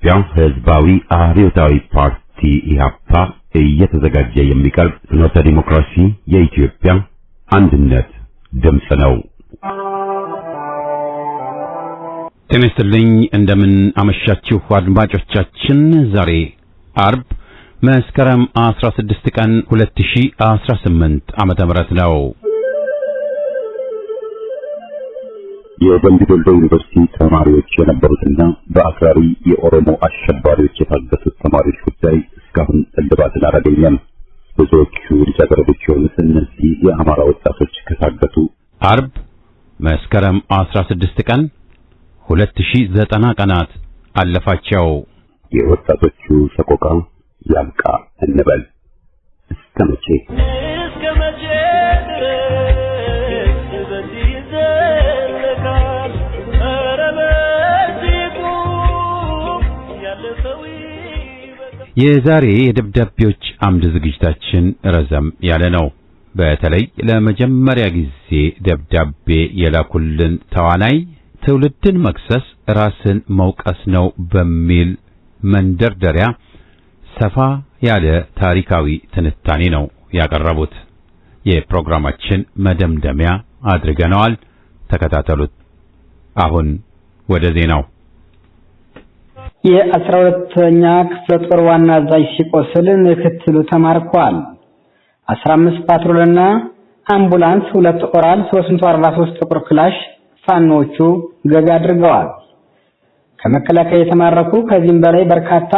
የኢትዮጵያ ሕዝባዊ አብዮታዊ ፓርቲ ኢህአፓ እየተዘጋጀ የሚቀርብ ፍኖተ ዲሞክራሲ የኢትዮጵያ አንድነት ድምፅ ነው። ጤና ይስጥልኝ፣ እንደምን አመሻችሁ አድማጮቻችን። ዛሬ አርብ መስከረም 16 ቀን 2018 ዓመተ ምህረት ነው። የደምቢ ዶሎ ዩኒቨርሲቲ ተማሪዎች የነበሩትና በአክራሪ የኦሮሞ አሸባሪዎች የታገቱት ተማሪዎች ጉዳይ እስካሁን እልባትን አላገኘም። ብዙዎቹ ልጃገረዶች የሆኑት እነዚህ የአማራ ወጣቶች ከታገቱ አርብ መስከረም 16 ቀን 2090 ቀናት አለፋቸው። የወጣቶቹ ሰቆቃ ያብቃ እንበል። እስከ መቼ የዛሬ የደብዳቤዎች አምድ ዝግጅታችን ረዘም ያለ ነው። በተለይ ለመጀመሪያ ጊዜ ደብዳቤ የላኩልን ተዋናይ ትውልድን መክሰስ ራስን መውቀስ ነው በሚል መንደርደሪያ ሰፋ ያለ ታሪካዊ ትንታኔ ነው ያቀረቡት። የፕሮግራማችን መደምደሚያ አድርገነዋል። ተከታተሉት። አሁን ወደ ዜናው። የ12ኛ ክፍለ ጦር ዋና አዛዥ ሲቆስል ምክትሉ ተማርኳል። 15 ፓትሮልና አምቡላንስ፣ 2 ኦራል፣ 343 ጥቁር ክላሽ ፋኖቹ ገቢ አድርገዋል። ከመከላከያ የተማረኩ ከዚህም በላይ በርካታ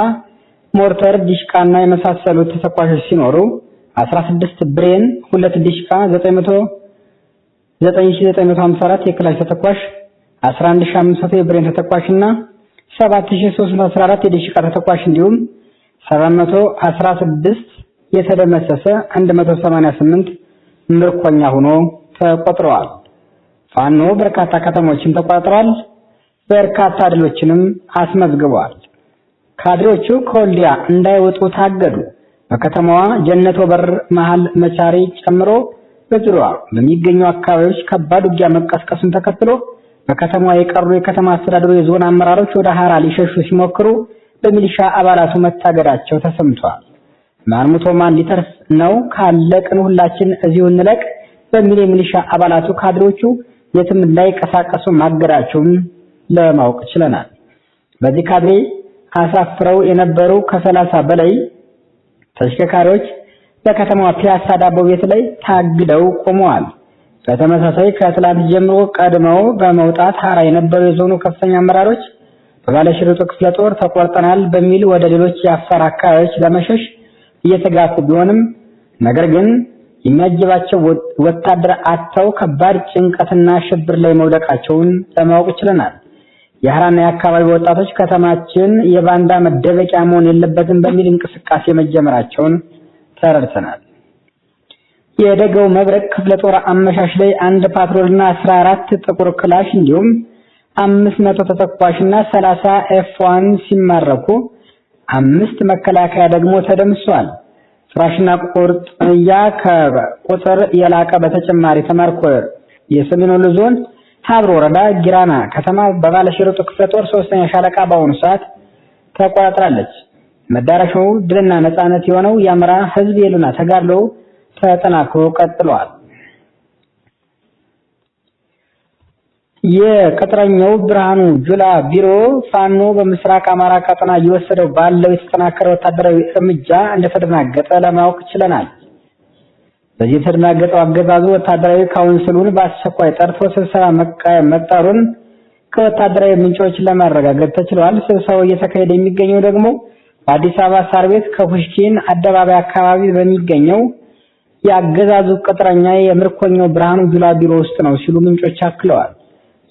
ሞርተር፣ ዲሽቃና የመሳሰሉት ተተኳሾች ሲኖሩ 16 ብሬን፣ 2 ዲሽቃ፣ 9954 የክላሽ ተተኳሽ፣ 11500 የብሬን ተተኳሽና 7314 የዲሽቃ ተተኳሽ እንዲሁም 716 የተደመሰሰ 188 ምርኮኛ ሆኖ ተቆጥረዋል። ፋኖ በርካታ ከተሞችን ተቆጣጥሯል። በርካታ ድሎችንም አስመዝግቧል። ካድሬዎቹ ከወልዲያ እንዳይወጡ ታገዱ። በከተማዋ ጀነቶ በር፣ መሃል መቻሪ ጨምሮ በዙሪያዋ በሚገኙ አካባቢዎች ከባድ ውጊያ መቀስቀሱን ተከትሎ በከተማዋ የቀሩ የከተማ አስተዳደሩ የዞን አመራሮች ወደ ሐራ ሊሸሹ ሲሞክሩ በሚሊሻ አባላቱ መታገዳቸው ተሰምቷል። ማርሙቶ ማን ሊተርፍ ነው? ካለቅን ሁላችን እዚሁ እንለቅ በሚል የሚሊሻ አባላቱ ካድሬዎቹ የትም እንዳይንቀሳቀሱ ማገዳቸውን ለማወቅ ችለናል። በዚህ ካድሬ አሳፍረው የነበሩ ከ30 በላይ ተሽከርካሪዎች በከተማዋ ፒያሳ ዳቦ ቤት ላይ ታግደው ቆመዋል። በተመሳሳይ ከትላንት ጀምሮ ቀድመው በመውጣት ሐራ የነበሩ የዞኑ ከፍተኛ አመራሮች በባለሽርጡ ክፍለ ጦር ተቆርጠናል በሚል ወደ ሌሎች የአፋር አካባቢዎች ለመሸሽ እየተጋፉ ቢሆንም ነገር ግን የሚያጅባቸው ወታደር አጥተው ከባድ ጭንቀትና ሽብር ላይ መውደቃቸውን ለማወቅ ችለናል። የሐራና የአካባቢ ወጣቶች ከተማችን የባንዳ መደበቂያ መሆን የለበትም በሚል እንቅስቃሴ መጀመራቸውን ተረድተናል። የደገው መብረቅ ክፍለ ጦር አመሻሽ ላይ 1 ፓትሮልና 14 ጥቁር ክላሽ እንዲሁም 500 ተተኳሽና 30 F1 ሲማረኩ 5 መከላከያ ደግሞ ተደምሷል። ፍራሽና ቁርጥያ ከቁጥር የላቀ በተጨማሪ ተማርኮ የሰሜን ወሎ ዞን ሀብሮ ወረዳ ጊራና ከተማ በባለሽርጡ ክፍለ ጦር 3ኛ ሻለቃ በአሁኑ ሰዓት ተቆጣጥራለች። መዳረሻው ድልና ነጻነት የሆነው የአማራ ሕዝብ የሉና ተጋድሎ ተጠናክሮ ቀጥሏል። የቅጥረኛው ብርሃኑ ጁላ ቢሮ ፋኖ በምስራቅ አማራ ቀጠና እየወሰደው ባለው የተጠናከረ ወታደራዊ እርምጃ እንደተደናገጠ ለማወቅ ችለናል። በዚህ የተደናገጠው አገዛዙ ወታደራዊ ካውንስሉን በአስቸኳይ ጠርቶ ስብሰባ መጠሩን ከወታደራዊ ምንጮች ለማረጋገጥ ተችሏል። ስብሰባው እየተካሄደ የሚገኘው ደግሞ በአዲስ አበባ ሳር ቤት ከፑሽኪን አደባባይ አካባቢ በሚገኘው የአገዛዙ ቅጥረኛ የምርኮኛው ብርሃኑ ጁላ ቢሮ ውስጥ ነው ሲሉ ምንጮች አክለዋል።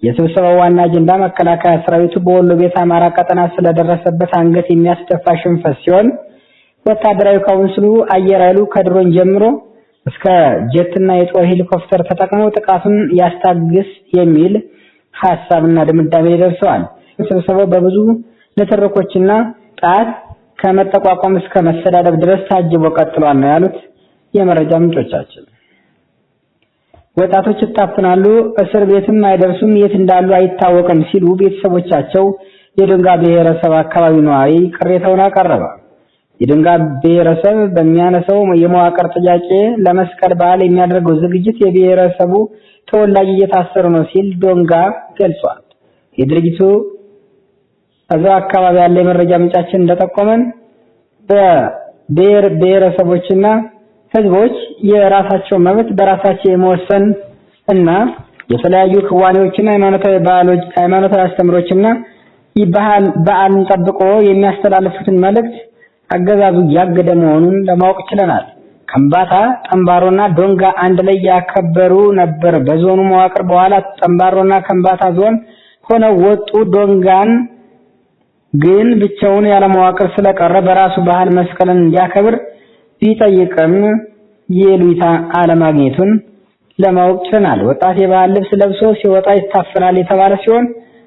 የስብሰባው ዋና አጀንዳ መከላከያ ሰራዊቱ በወሎ ቤት አማራ ቀጠና ስለደረሰበት አንገት የሚያስደፋ ሽንፈት ሲሆን ወታደራዊ ካውንስሉ አየር ኃይሉ ከድሮን ጀምሮ እስከ ጀትና የጦር ሄሊኮፕተር ተጠቅሞ ጥቃቱን ያስታግስ የሚል ሐሳብና ድምዳሜ ደርሰዋል። ስብሰባው በብዙ ንትርኮችና ጣት ከመጠቋቋም እስከ መሰዳደብ ድረስ ታጅቦ ቀጥሏል ነው ያሉት የመረጃ ምንጮቻችን። ወጣቶች ይታፈናሉ፣ እስር ቤትም አይደርሱም፣ የት እንዳሉ አይታወቅም ሲሉ ቤተሰቦቻቸው የዶንጋ ብሔረሰብ አካባቢ ነዋሪ ቅሬታውን አቀረበ። የዶንጋ ብሔረሰብ በሚያነሳው የመዋቅር ጥያቄ ለመስቀል በዓል የሚያደርገው ዝግጅት የብሔረሰቡ ተወላጅ እየታሰሩ ነው ሲል ዶንጋ ገልጿል። የድርጅቱ እዛው አካባቢ ያለ የመረጃ ምንጫችን እንደጠቆመን ብሔረሰቦችና ህዝቦች የራሳቸው መብት በራሳቸው የመወሰን እና የተለያዩ ክዋኔዎችና ሃይማኖታዊ አስተምሮችና በዓልን ጠብቆ የሚያስተላልፉትን መልእክት አገዛዙ ያገደ መሆኑን ለማወቅ ችለናል። ከምባታ፣ ጠምባሮና ዶንጋ አንድ ላይ ያከበሩ ነበር። በዞኑ መዋቅር በኋላ ጠምባሮና ከምባታ ዞን ሆነው ወጡ። ዶንጋን ግን ብቻውን ያለ መዋቅር ስለቀረ በራሱ ባህል መስቀልን እንዲያከብር ቢጠይቅም የሉይታ አለማግኘቱን ለማወቅ ችለናል። ወጣት የባህል ልብስ ለብሶ ሲወጣ ይታፈናል የተባለ ሲሆን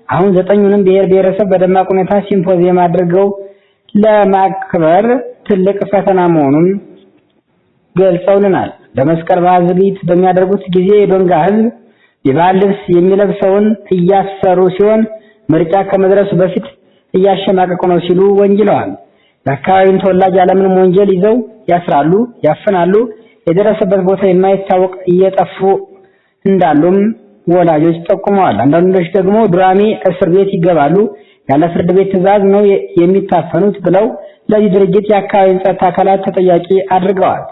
አሁን 9ኙንም ብሔረሰብ በደማቅ ሁኔታ ሲምፖዚየም አድርገው ለማክበር ትልቅ ፈተና መሆኑን ገልጸውልናል። በመስቀል በዓል ዝግጅት በሚያደርጉት ጊዜ የዶንጋ ህዝብ የባህል ልብስ የሚለብሰውን እያሰሩ ሲሆን ምርጫ ከመድረሱ በፊት እያሸማቀቁ ነው ሲሉ ወንጅለዋል። የአካባቢውን ተወላጅ ያለምንም ወንጀል ይዘው ያስራሉ፣ ያፈናሉ። የደረሰበት ቦታ የማይታወቅ እየጠፉ እንዳሉም ወላጆች ጠቁመዋል። አንዳንዶች ደግሞ ዱራሜ እስር ቤት ይገባሉ፣ ያለ ፍርድ ቤት ትዕዛዝ ነው የሚታፈኑት ብለው ለዚህ ድርጅት የአካባቢውን ጸጥታ አካላት ተጠያቂ አድርገዋል።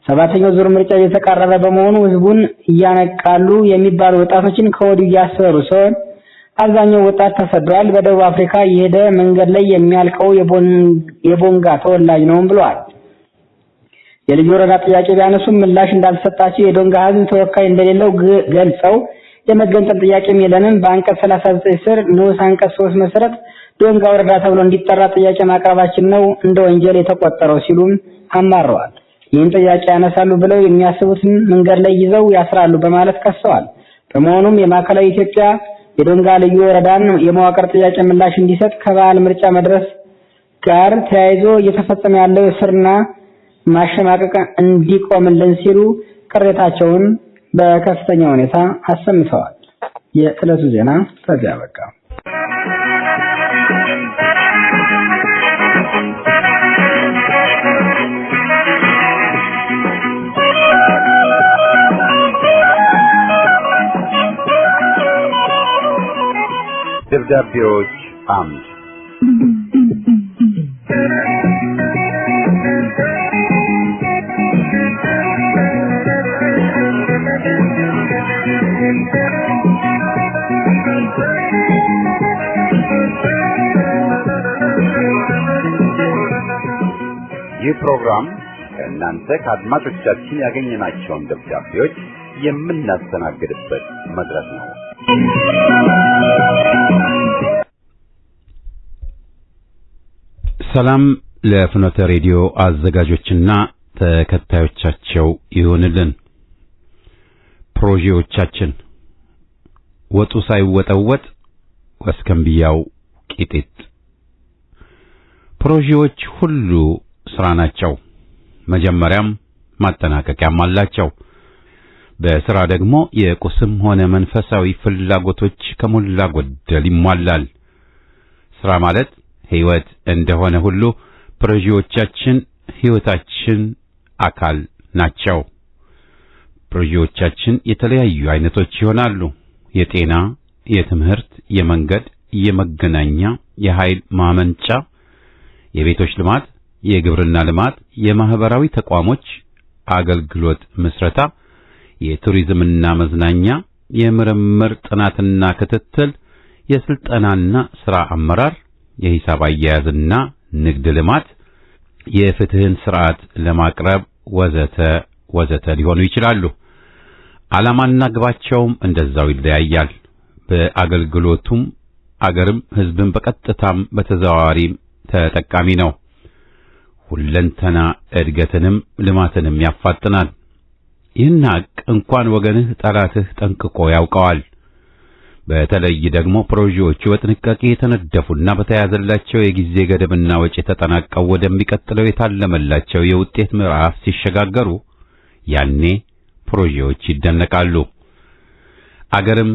7ኛው ዙር ምርጫ እየተቃረበ በመሆኑ ህዝቡን እያነቃሉ የሚባሉ ወጣቶችን ከወዲሁ እያሰሩ ሲሆን አብዛኛው ወጣት ተሰዷል። በደቡብ አፍሪካ የሄደ መንገድ ላይ የሚያልቀው የቦንጋ ተወላጅ ነው ብለዋል። የልዩ ወረዳ ጥያቄ ቢያነሱም ምላሽ እንዳልሰጣቸው የዶንጋ ህዝብ ተወካይ እንደሌለው ገልጸው የመገንጠል ጥያቄም የለንም በአንቀጽ 39 ስር ንዑስ አንቀጽ 3 መሰረት ዶንጋ ወረዳ ተብሎ እንዲጠራ ጥያቄ ማቅረባችን ነው እንደ ወንጀል የተቆጠረው ሲሉም አማረዋል። ይህን ጥያቄ ያነሳሉ ብለው የሚያስቡትን መንገድ ላይ ይዘው ያስራሉ በማለት ከሰዋል። በመሆኑም የማዕከላዊ ኢትዮጵያ የዶንጋ ልዩ ወረዳን የመዋቅር ጥያቄ ምላሽ እንዲሰጥ ከበዓል ምርጫ መድረስ ጋር ተያይዞ እየተፈጸመ ያለው እስርና ማሸማቀቅ እንዲቆምልን ሲሉ ቅሬታቸውን በከፍተኛ ሁኔታ አሰምተዋል። የዕለቱ ዜና ከዚያ በቃ። ደብዳቤዎች አምድ ይህ ፕሮግራም ከእናንተ ከአድማጮቻችን ያገኘናቸውን ደብዳቤዎች የምናስተናግድበት መድረክ ነው። ሰላም ለፍኖተ ሬዲዮ አዘጋጆችና ተከታዮቻቸው ይሁንልን። ፕሮጀክቶቻችን ወጡ ሳይወጠወጥ ወስከምቢያው ቂጢጥ። ፕሮጀክቶች ሁሉ ስራ ናቸው፣ መጀመሪያም ማጠናቀቂያም አላቸው። በስራ ደግሞ የቁስም ሆነ መንፈሳዊ ፍላጎቶች ከሞላ ጎደል ይሟላል። ስራ ማለት ህይወት እንደሆነ ሁሉ ፕሮጀክቶቻችን ህይወታችን አካል ናቸው። ፕሮጀክቶቻችን የተለያዩ አይነቶች ይሆናሉ። የጤና፣ የትምህርት፣ የመንገድ፣ የመገናኛ፣ የኃይል ማመንጫ፣ የቤቶች ልማት፣ የግብርና ልማት፣ የማህበራዊ ተቋሞች አገልግሎት ምስረታ፣ የቱሪዝምና መዝናኛ፣ የምርምር ጥናትና ክትትል፣ የስልጠናና ሥራ አመራር፣ የሂሳብ አያያዝና ንግድ ልማት፣ የፍትህን ስርዓት ለማቅረብ ወዘተ ወዘተ ሊሆኑ ይችላሉ። ዓላማና ግባቸውም እንደዛው ይለያያል። በአገልግሎቱም አገርም ህዝብን በቀጥታም በተዘዋዋሪም ተጠቃሚ ነው። ሁለንተና እድገትንም ልማትንም ያፋጥናል። ይህን ሀቅ እንኳን ወገንህ ጠላትህ ጠንቅቆ ያውቀዋል። በተለይ ደግሞ ፕሮጀክቶቹ በጥንቃቄ የተነደፉና በተያዘላቸው የጊዜ ገደብና ወጪ ተጠናቀው ወደሚቀጥለው የታለመላቸው የውጤት ምዕራፍ ሲሸጋገሩ ያኔ ፕሮጀክቶች ይደነቃሉ። አገርም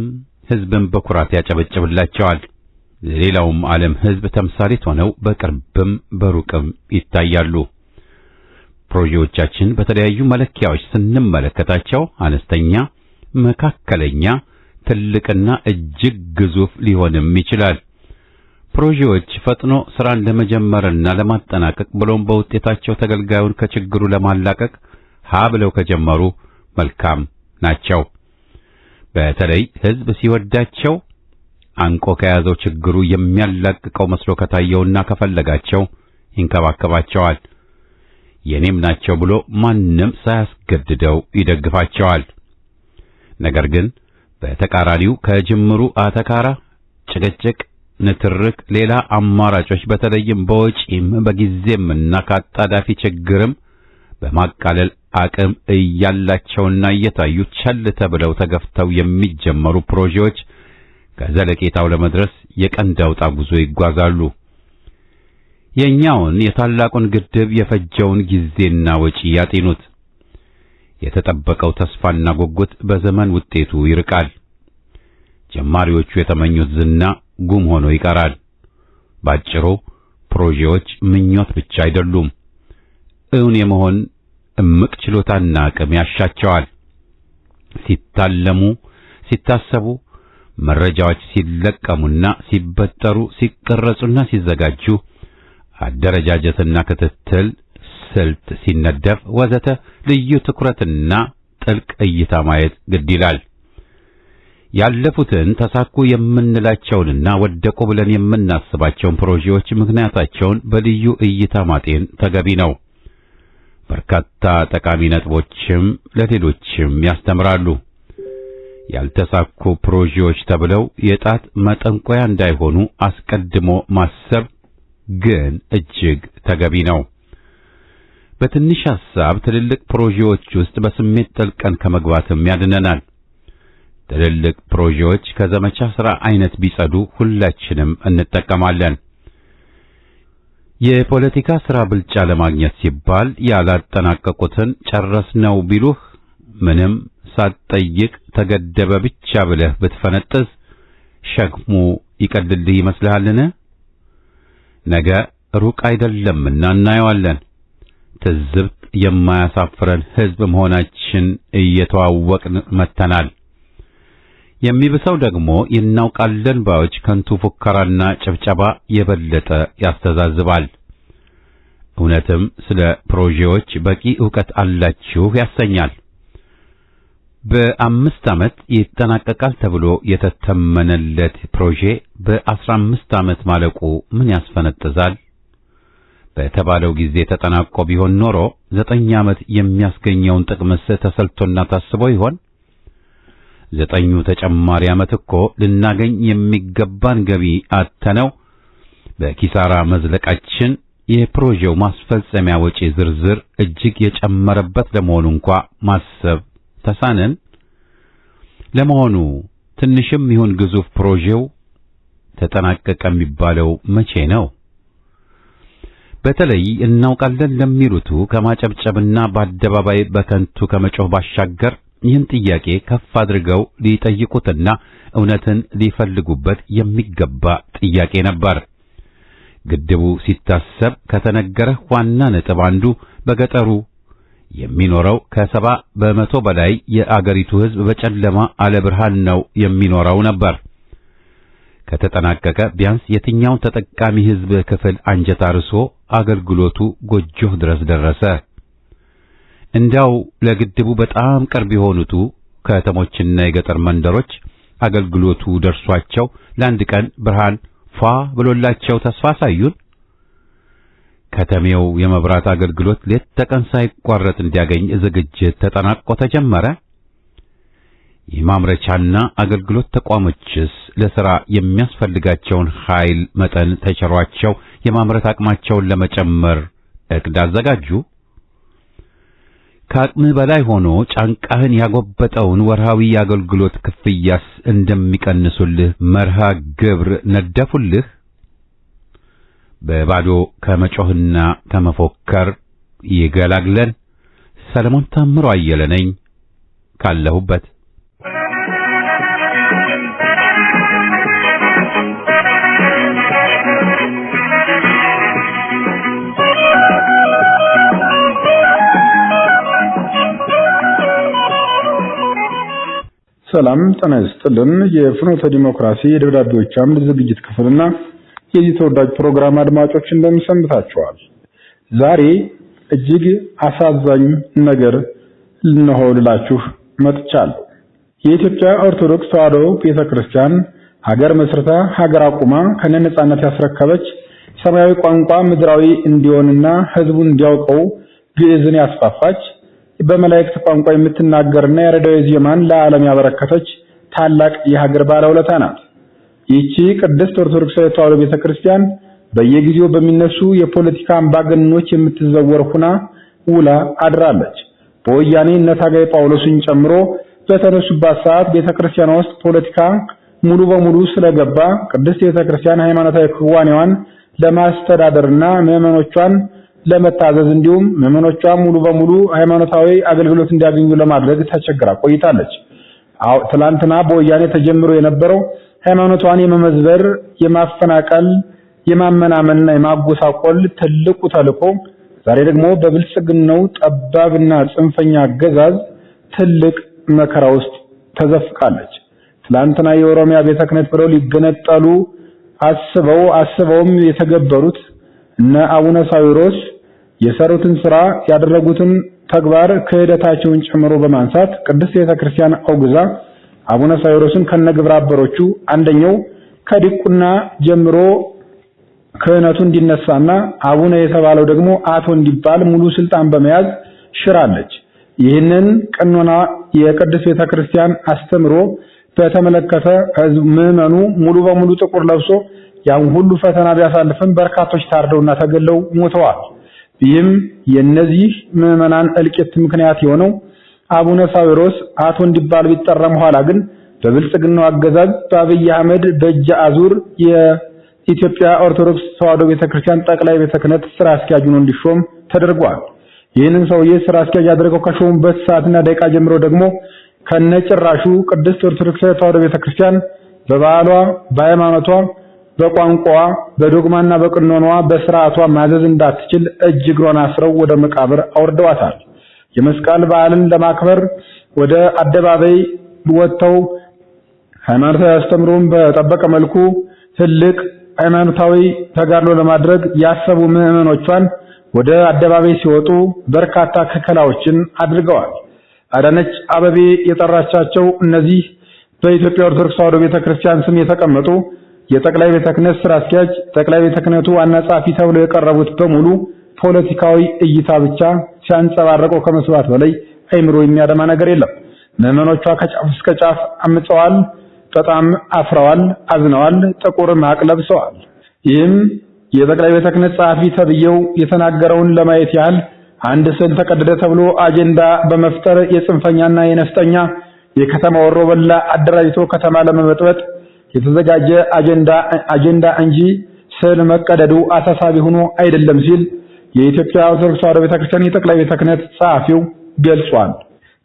ህዝብም በኩራት ያጨበጭብላቸዋል። ለሌላውም ዓለም ሕዝብ ተምሳሌት ሆነው በቅርብም በሩቅም ይታያሉ። ፕሮጀክቶቻችን በተለያዩ መለኪያዎች ስንመለከታቸው አነስተኛ፣ መካከለኛ፣ ትልቅና እጅግ ግዙፍ ሊሆንም ይችላል። ፕሮጀክቶች ፈጥኖ ስራን ለመጀመርና ለማጠናቀቅ ብሎም በውጤታቸው ተገልጋዩን ከችግሩ ለማላቀቅ ብለው ከጀመሩ መልካም ናቸው። በተለይ ሕዝብ ሲወዳቸው አንቆ ከያዘው ችግሩ የሚያላቅቀው መስሎ ከታየውና ከፈለጋቸው ይንከባከባቸዋል። የኔም ናቸው ብሎ ማንም ሳያስገድደው ይደግፋቸዋል። ነገር ግን በተቃራኒው ከጅምሩ አተካራ፣ ጭቅጭቅ፣ ንትርክ፣ ሌላ አማራጮች በተለይም በወጪም በጊዜምና ከአጣዳፊ ችግርም በማቃለል አቅም እያላቸውና እየታዩ ቸል ተብለው ተገፍተው የሚጀመሩ ፕሮጀክቶች ከዘለቄታው ለመድረስ የቀንድ አውጣ ጉዞ ይጓዛሉ። የኛውን የታላቁን ግድብ የፈጀውን ጊዜና ወጪ ያጤኑት። የተጠበቀው ተስፋና ጉጉት በዘመን ውጤቱ ይርቃል። ጀማሪዎቹ የተመኙት ዝና ጉም ሆኖ ይቀራል። ባጭሩ ፕሮጀክቶች ምኞት ብቻ አይደሉም፣ እውን የመሆን እምቅ ችሎታና አቅም ያሻቸዋል። ሲታለሙ፣ ሲታሰቡ፣ መረጃዎች ሲለቀሙና ሲበጠሩ፣ ሲቀረጹና ሲዘጋጁ፣ አደረጃጀትና ክትትል ስልት ሲነደፍ ወዘተ ልዩ ትኩረትና ጥልቅ እይታ ማየት ግድ ይላል። ያለፉትን ተሳኩ የምንላቸውንና ወደቁ ብለን የምናስባቸውን ፕሮጀክቶች ምክንያታቸውን በልዩ እይታ ማጤን ተገቢ ነው። በርካታ ጠቃሚ ነጥቦችም ለሌሎችም ያስተምራሉ። ያልተሳኩ ፕሮጀክቶች ተብለው የጣት መጠንቆያ እንዳይሆኑ አስቀድሞ ማሰብ ግን እጅግ ተገቢ ነው። በትንሽ ሐሳብ ትልልቅ ፕሮጀክቶች ውስጥ በስሜት ጠልቀን ከመግባትም ያድነናል። ትልልቅ ፕሮጀክቶች ከዘመቻ ሥራ አይነት ቢጸዱ ሁላችንም እንጠቀማለን። የፖለቲካ ሥራ ብልጫ ለማግኘት ሲባል ያላጠናቀቁትን ጨረስነው ቢሉህ ምንም ሳትጠይቅ ተገደበ ብቻ ብለህ ብትፈነጥዝ ሸክሙ ይቀልልህ ይመስልሃልን? ነገ ሩቅ አይደለምና እናየዋለን። ትዝብት የማያሳፍረን ሕዝብ መሆናችን እየተዋወቅን መተናል። የሚብሰው ደግሞ እናውቃለን ባዮች ከንቱ ፉከራና ጭብጨባ የበለጠ ያስተዛዝባል። እውነትም ስለ ፕሮጀክቶች በቂ ዕውቀት አላችሁ ያሰኛል። በ5 ዓመት ይጠናቀቃል ተብሎ የተተመነለት ፕሮጀክት በ15 ዓመት ማለቁ ምን ያስፈነጥዛል? በተባለው ጊዜ ተጠናቆ ቢሆን ኖሮ 9 ዓመት የሚያስገኘውን ጥቅምስ ተሰልቶና ታስቦ ይሆን? 9 ተጨማሪ ዓመት እኮ ልናገኝ የሚገባን ገቢ አተነው በኪሳራ መዝለቃችን የፕሮጀክቱ ማስፈጸሚያ ወጪ ዝርዝር እጅግ የጨመረበት ለመሆኑ እንኳ ማሰብ ተሳነን። ለመሆኑ ትንሽም ይሁን ግዙፍ ፕሮጀክቱ ተጠናቀቀ የሚባለው መቼ ነው? በተለይ እናውቃለን ለሚሉቱ ከማጨብጨብና በአደባባይ በከንቱ ከመጮህ ባሻገር ይህን ጥያቄ ከፍ አድርገው ሊጠይቁትና እውነትን ሊፈልጉበት የሚገባ ጥያቄ ነበር። ግድቡ ሲታሰብ ከተነገረው ዋና ነጥብ አንዱ በገጠሩ የሚኖረው ከ70% በላይ የአገሪቱ ሕዝብ በጨለማ አለ ብርሃን ነው የሚኖረው ነበር። ከተጠናቀቀ ቢያንስ የትኛውን ተጠቃሚ ሕዝብ ክፍል አንጀት አርሶ አገልግሎቱ ጎጆህ ድረስ ደረሰ? እንዳው ለግድቡ በጣም ቅርብ የሆኑት ከተሞችና የገጠር መንደሮች አገልግሎቱ ደርሷቸው ለአንድ ቀን ብርሃን ፏ ብሎላቸው ተስፋ ሳዩን። ከተሜው የመብራት አገልግሎት ሌት ተቀን ሳይቋረጥ እንዲያገኝ ዝግጅት ተጠናቆ ተጀመረ። የማምረቻና አገልግሎት ተቋሞችስ ለሥራ የሚያስፈልጋቸውን ኃይል መጠን ተቸሯቸው የማምረት አቅማቸውን ለመጨመር ዕቅድ አዘጋጁ። ከአቅምህ በላይ ሆኖ ጫንቃህን ያጎበጠውን ወርሃዊ የአገልግሎት ክፍያስ እንደሚቀንሱልህ መርሃ ግብር ነደፉልህ። በባዶ ከመጮህና ከመፎከር ይገላግለን። ሰለሞን ታምሮ አየለ ነኝ ካለሁበት። ሰላም ጤና ይስጥልን። የፍኖተ ዲሞክራሲ የደብዳቤዎች አምድ ዝግጅት ክፍልና የዚህ ተወዳጅ ፕሮግራም አድማጮች እንደምን ሰንብታችኋል? ዛሬ እጅግ አሳዛኝ ነገር ልላችሁ መጥቻለሁ። የኢትዮጵያ ኦርቶዶክስ ተዋሕዶ ቤተክርስቲያን ሀገር መስርታ ሀገር አቁማ ከነጻነት ያስረከበች ሰማያዊ ቋንቋ ምድራዊ እንዲሆንና ሕዝቡን እንዲያውቀው ግዕዝን ያስፋፋች በመላእክት ቋንቋ የምትናገርና ያሬዳዊ ዜማን ለዓለም ያበረከተች ታላቅ የሀገር ባለውለታ ናት። ይህች ቅድስት ኦርቶዶክስ ተዋሕዶ ቤተክርስቲያን በየጊዜው በሚነሱ የፖለቲካ አምባገነኖች የምትዘወር ሆና ውላ አድራለች። በወያኔ እነ ታጋይ ጳውሎስን ጨምሮ በተነሱባት ሰዓት ቤተክርስቲያኗ ውስጥ ፖለቲካ ሙሉ በሙሉ ስለገባ ቅድስት ቤተክርስቲያን ሃይማኖታዊ ክዋኔዋን ለማስተዳደርና ምዕመኖቿን ለመታዘዝ እንዲሁም ምዕመኖቿ ሙሉ በሙሉ ሃይማኖታዊ አገልግሎት እንዲያገኙ ለማድረግ ተቸግራ ቆይታለች። ትላንትና በወያኔ ተጀምሮ የነበረው ሃይማኖቷን የመመዝበር፣ የማፈናቀል፣ የማመናመንና የማጎሳቆል ትልቁ ተልዕኮ ዛሬ ደግሞ በብልጽግናው ጠባብና ጽንፈኛ አገዛዝ ትልቅ መከራ ውስጥ ተዘፍቃለች። ትላንትና የኦሮሚያ ቤተ ክህነት ብለው ሊገነጠሉ አስበውም የተገበሩት እነ አቡነ ሳዊሮስ የሰሩትን ስራ ያደረጉትን ተግባር ክህደታቸውን ጨምሮ በማንሳት ቅድስት ቤተክርስቲያን አውግዛ አቡነ ሳዊሮስን ከነግብረ አበሮቹ አንደኛው ከዲቁና ጀምሮ ክህነቱ እንዲነሳና አቡነ የተባለው ደግሞ አቶ እንዲባል ሙሉ ስልጣን በመያዝ ሽራለች። ይህንን ቀኖና የቅድስት ቤተክርስቲያን አስተምሮ በተመለከተ ምዕመኑ ሙሉ በሙሉ ጥቁር ለብሶ ያን ሁሉ ፈተና ቢያሳልፍም በርካቶች ታርደውና ተገለው ሞተዋል። ይህም የነዚህ ምዕመናን እልቂት ምክንያት የሆነው አቡነ ሳዊሮስ አቶ እንዲባል ቢጠራም ኋላ ግን በብልጽግናው አገዛዝ በአብይ አህመድ በእጅ አዙር የኢትዮጵያ ኦርቶዶክስ ተዋሕዶ ቤተክርስቲያን ጠቅላይ ቤተ ክህነት ስራ አስኪያጅ ሆኖ እንዲሾም ተደርጓል። ይህንን ሰውዬ ስራ አስኪያጅ አድርገው ከሾሙበት ሰዓትና ደቂቃ ጀምሮ ደግሞ ከነጭራሹ ቅድስት ኦርቶዶክስ ተዋሕዶ ቤተክርስቲያን በባህሏ፣ በሃይማኖቷ፣ በቋንቋዋ፣ በዶግማና በቅኖኗ በስርዓቷ ማዘዝ እንዳትችል እጅ እግሯን አስረው ወደ መቃብር አውርደዋታል። የመስቀል በዓልን ለማክበር ወደ አደባባይ ወጥተው ሃይማኖታዊ አስተምሮን በጠበቀ መልኩ ትልቅ ሃይማኖታዊ ተጋድሎ ለማድረግ ያሰቡ ምዕመኖቿን ወደ አደባባይ ሲወጡ በርካታ ክልከላዎችን አድርገዋል። አዳነች አበቤ የጠራቻቸው እነዚህ በኢትዮጵያ ኦርቶዶክስ ተዋሕዶ ቤተክርስቲያን ስም የተቀመጡ የጠቅላይ ቤተ ክህነት ስራ አስኪያጅ፣ ጠቅላይ ቤተ ክህነቱ ዋና ጸሐፊ ተብለው የቀረቡት በሙሉ ፖለቲካዊ እይታ ብቻ ሲያንጸባረቁ ከመስዋዕት በላይ አይምሮ የሚያደማ ነገር የለም። ምዕመኖቿ ከጫፍ እስከ ጫፍ አምፀዋል፣ በጣም አፍረዋል፣ አዝነዋል፣ ጥቁር ማቅ ለብሰዋል። ይህም የጠቅላይ ቤተ ክህነት ጸሐፊ ተብየው የተናገረውን ለማየት ያህል አንድ ስዕል ተቀደደ ተብሎ አጀንዳ በመፍጠር የጽንፈኛና የነፍጠኛ የከተማ ወሮበላ አደራጅቶ ከተማ ለመበጥበጥ የተዘጋጀ አጀንዳ እንጂ ስዕል መቀደዱ አሳሳቢ ሆኖ አይደለም ሲል የኢትዮጵያ ኦርቶዶክስ ተዋሕዶ ቤተክርስቲያን የጠቅላይ ቤተ ክህነት ጸሐፊው ገልጿል።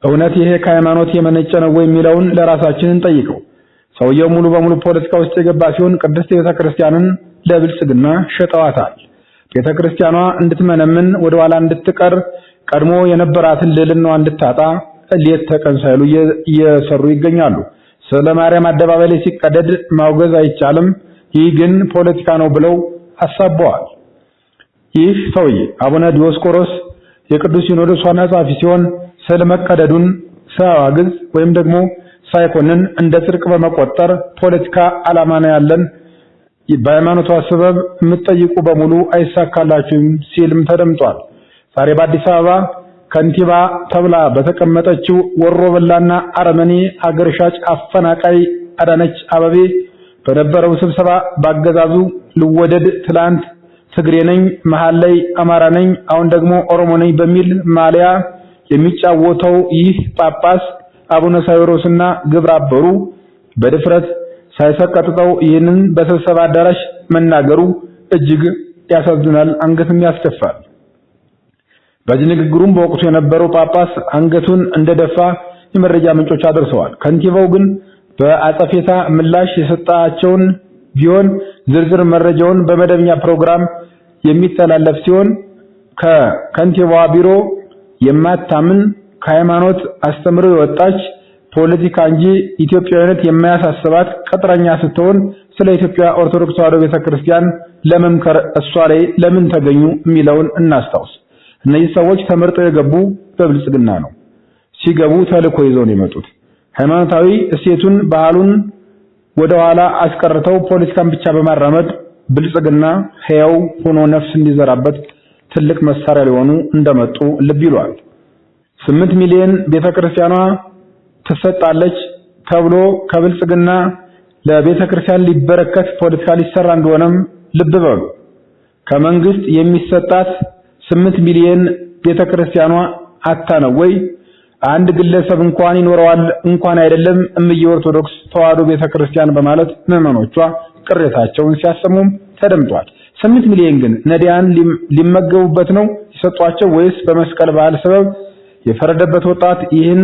እውነት ይሄ ከሃይማኖት የመነጨ ነው ወይ የሚለውን ለራሳችን እንጠይቀው። ሰውየው ሙሉ በሙሉ ፖለቲካ ውስጥ የገባ ሲሆን ቅድስት ቤተክርስቲያንን ለብልጽግና ሸጠዋታል። ቤተክርስቲያኗ እንድትመነምን ወደ ኋላ እንድትቀር ቀድሞ የነበራትን ልዕልናዋ እንድታጣ ሌት ተቀን ሳይሉ እየሰሩ ይገኛሉ። ስለ ማርያም አደባባይ ላይ ሲቀደድ ማውገዝ አይቻልም፣ ይህ ግን ፖለቲካ ነው ብለው አሳበዋል። ይህ ሰውዬ አቡነ ዲዮስቆሮስ የቅዱስ ሲኖዶስ ዋና ጸሐፊ ሲሆን ስለ መቀደዱን ሳያወግዝ ወይም ደግሞ ሳይኮንን እንደ ጽድቅ በመቆጠር ፖለቲካ ዓላማ ነው ያለን፣ በሃይማኖቷ ሰበብ የምትጠይቁ በሙሉ አይሳካላችሁም ሲልም ተደምጧል። ዛሬ በአዲስ አበባ ከንቲባ ተብላ በተቀመጠችው ወሮበላና አረመኔ አገር ሻጭ አፈናቃይ አዳነች አበቤ በነበረው ስብሰባ ባገዛዙ ልወደድ ትላንት ትግሬ ነኝ፣ መሃል ላይ አማራ ነኝ፣ አሁን ደግሞ ኦሮሞ ነኝ በሚል ማሊያ የሚጫወተው ይህ ጳጳስ አቡነ ሳዊሮስና ግብረ አበሩ በድፍረት ሳይሰቀጥጠው ይህንን በስብሰባ አዳራሽ መናገሩ እጅግ ያሳዝናል፣ አንገትም ያስደፋል። በዚህ ንግግሩም በወቅቱ የነበረው ጳጳስ አንገቱን እንደደፋ የመረጃ ምንጮች አድርሰዋል። ከንቲባው ግን በአጸፌታ ምላሽ የሰጣቸውን ቢሆን ዝርዝር መረጃውን በመደበኛ ፕሮግራም የሚተላለፍ ሲሆን ከከንቲባዋ ቢሮ የማታምን ከሃይማኖት አስተምሮ የወጣች ፖለቲካ እንጂ ኢትዮጵያዊነት የማያሳስባት ቅጥረኛ ስትሆን ስለ ኢትዮጵያ ኦርቶዶክስ ተዋሕዶ ቤተክርስቲያን ለመምከር እሷ ላይ ለምን ተገኙ የሚለውን እናስታውስ። እነዚህ ሰዎች ተመርጠው የገቡ በብልጽግና ነው። ሲገቡ ተልእኮ ይዘው ነው የመጡት። ሃይማኖታዊ እሴቱን ባህሉን ወደ ኋላ አስቀርተው ፖለቲካን ብቻ በማራመድ ብልጽግና ሕያው ሆኖ ነፍስ እንዲዘራበት ትልቅ መሳሪያ ሊሆኑ እንደመጡ ልብ ይሏል። 8 ሚሊዮን ቤተክርስቲያኗ ትሰጣለች ተብሎ ከብልጽግና ለቤተክርስቲያን ሊበረከት ፖለቲካ ሊሰራ እንደሆነም ልብ በሉ። ከመንግስት የሚሰጣት 8 ሚሊዮን ቤተክርስቲያኗ አታ ነው ወይ? አንድ ግለሰብ እንኳን ይኖረዋል እንኳን አይደለም እምዬ ኦርቶዶክስ ተዋሕዶ ቤተክርስቲያን በማለት ምዕመኖቿ ቅሬታቸውን ሲያሰሙም ተደምጧል። 8 ሚሊዮን ግን ነዳያን ሊመገቡበት ነው የሰጧቸው ወይስ በመስቀል በዓል ሰበብ የፈረደበት ወጣት ይህን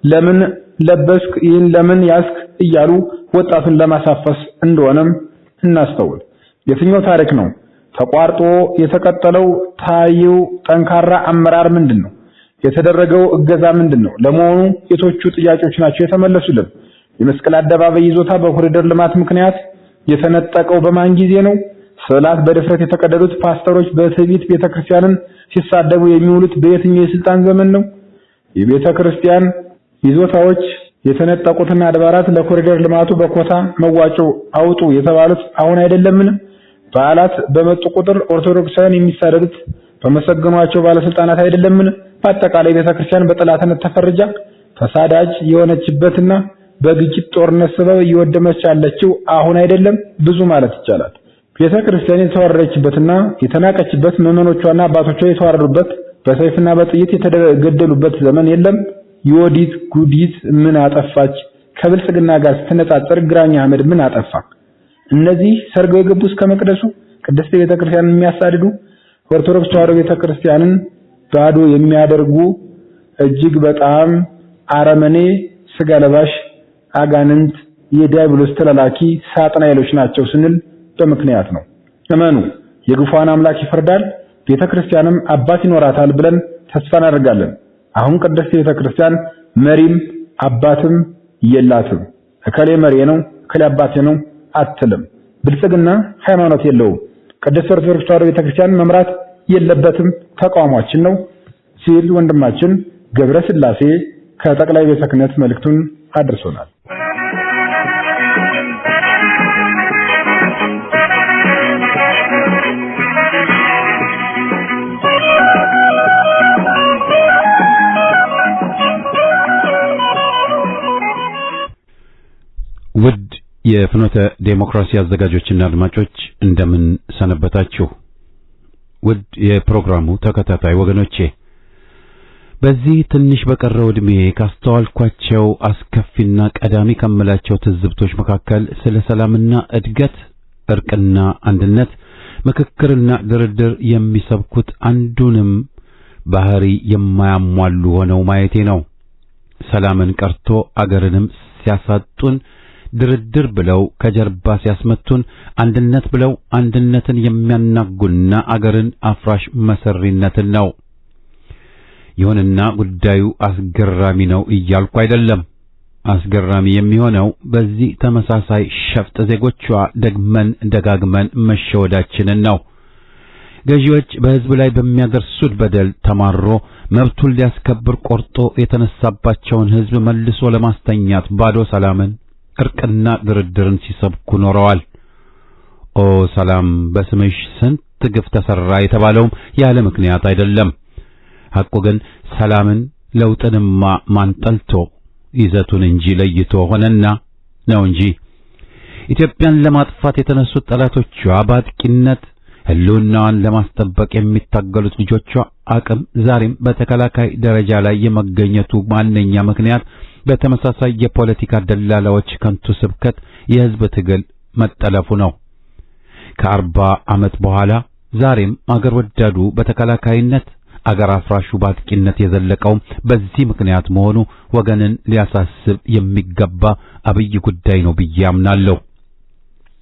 ለምን ለበስክ ይህን ለምን ያስክ እያሉ ወጣቱን ለማሳፈስ እንደሆነም እናስተውል። የትኛው ታሪክ ነው ተቋርጦ የተቀጠለው? ታየው ጠንካራ አመራር ምንድነው? የተደረገው እገዛ ምንድነው? ለመሆኑ የቶቹ ጥያቄዎች ናቸው የተመለሱልን? የመስቀል አደባባይ ይዞታ በኮሪደር ልማት ምክንያት የተነጠቀው በማን ጊዜ ነው? ስዕላት በድፍረት የተቀደዱት ፓስተሮች በትዕቢት ቤተክርስቲያንን ሲሳደቡ የሚውሉት በየትኛው የስልጣን ዘመን ነው? የቤተክርስቲያን ይዞታዎች የተነጠቁትና አድባራት ለኮሪደር ልማቱ በኮታ መዋጮ አውጡ የተባሉት አሁን አይደለምን? በዓላት በመጡ ቁጥር ኦርቶዶክሳውያን የሚሳደዱት በመሰገኗቸው ባለስልጣናት አይደለምን? በአጠቃላይ ቤተክርስቲያን በጠላትነት ተፈርጃ ተሳዳጅ የሆነችበትና በግጭት ጦርነት ሰበብ እየወደመች ያለችው አሁን አይደለም? ብዙ ማለት ይቻላል። ቤተክርስቲያን የተዋረደችበትና የተናቀችበት ምዕመኖቿና አባቶቿ የተዋረዱበት በሰይፍና በጥይት የተገደሉበት ዘመን የለም? ዮዲት ጉዲት ምን አጠፋች? ከብልጽግና ጋር ስትነጻጸር ግራኝ አህመድ ምን አጠፋ? እነዚህ ሰርገው የገቡ እስከ መቅደሱ ቅድስት ቤተክርስቲያንን የሚያሳድዱ ኦርቶዶክስ ተዋሕዶ ቤተክርስቲያንን ባዶ የሚያደርጉ እጅግ በጣም አረመኔ ስጋ ለባሽ አጋንንት የዲያብሎስ ተላላኪ ሳጥናኤሎች ናቸው ስንል በምክንያት ነው። እመኑ፣ የግፉዓን አምላክ ይፈርዳል፣ ቤተክርስቲያንም አባት ይኖራታል ብለን ተስፋ እናደርጋለን። አሁን ቅድስት ቤተክርስቲያን መሪም አባትም የላትም። እከሌ መሪ ነው እከሌ አባቴ ነው አትልም። ብልጽግና ሃይማኖት የለውም። ቅድስት ኦርቶዶክስ ተዋሕዶ ቤተክርስቲያን መምራት የለበትም፣ ተቃውሟችን ነው ሲል ወንድማችን ገብረ ስላሴ ከጠቅላይ ቤተ ክህነት መልእክቱን አድርሶናል። ውድ የፍኖተ ዴሞክራሲ አዘጋጆችና አድማጮች እንደምን ሰነበታችሁ? ውድ የፕሮግራሙ ተከታታይ ወገኖቼ፣ በዚህ ትንሽ በቀረው ዕድሜ ካስተዋልኳቸው አስከፊና ቀዳሚ ከምላቸው ትዝብቶች መካከል ስለ ሰላምና እድገት፣ እርቅና አንድነት፣ ምክክርና ድርድር የሚሰብኩት አንዱንም ባህሪ የማያሟሉ ሆነው ማየቴ ነው። ሰላምን ቀርቶ አገርንም ሲያሳጡን፣ ድርድር ብለው ከጀርባ ሲያስመቱን፣ አንድነት ብለው አንድነትን የሚያናጉና አገርን አፍራሽ መሰሪነትን ነው። ይሁንና ጉዳዩ አስገራሚ ነው እያልኩ አይደለም። አስገራሚ የሚሆነው በዚህ ተመሳሳይ ሸፍጥ ዜጎቿ ደግመን ደጋግመን መሸወዳችንን ነው። ገዢዎች በሕዝብ ላይ በሚያደርሱት በደል ተማሮ መብቱን ሊያስከብር ቆርጦ የተነሳባቸውን ሕዝብ መልሶ ለማስተኛት ባዶ ሰላምን፣ እርቅና ድርድርን ሲሰብኩ ኖረዋል። ኦ ሰላም በስምሽ ስንት ግፍ ተሰራ የተባለውም ያለ ምክንያት አይደለም። ሐቁ ግን ሰላምን ለውጥንማ ማንጠልቶ ይዘቱን እንጂ ለይቶ ሆነና ነው እንጂ ኢትዮጵያን ለማጥፋት የተነሱት ጠላቶቿ በአጥቂነት ህልውናዋን ለማስጠበቅ የሚታገሉት ልጆቿ አቅም ዛሬም በተከላካይ ደረጃ ላይ የመገኘቱ ማንኛ ምክንያት በተመሳሳይ የፖለቲካ ደላላዎች ከንቱ ስብከት የህዝብ ትግል መጠለፉ ነው። ከ40 ዓመት በኋላ ዛሬም አገር ወዳዱ በተከላካይነት አገር አፍራሹ ባጥቂነት የዘለቀው በዚህ ምክንያት መሆኑ ወገንን ሊያሳስብ የሚገባ አብይ ጉዳይ ነው ብዬ አምናለሁ።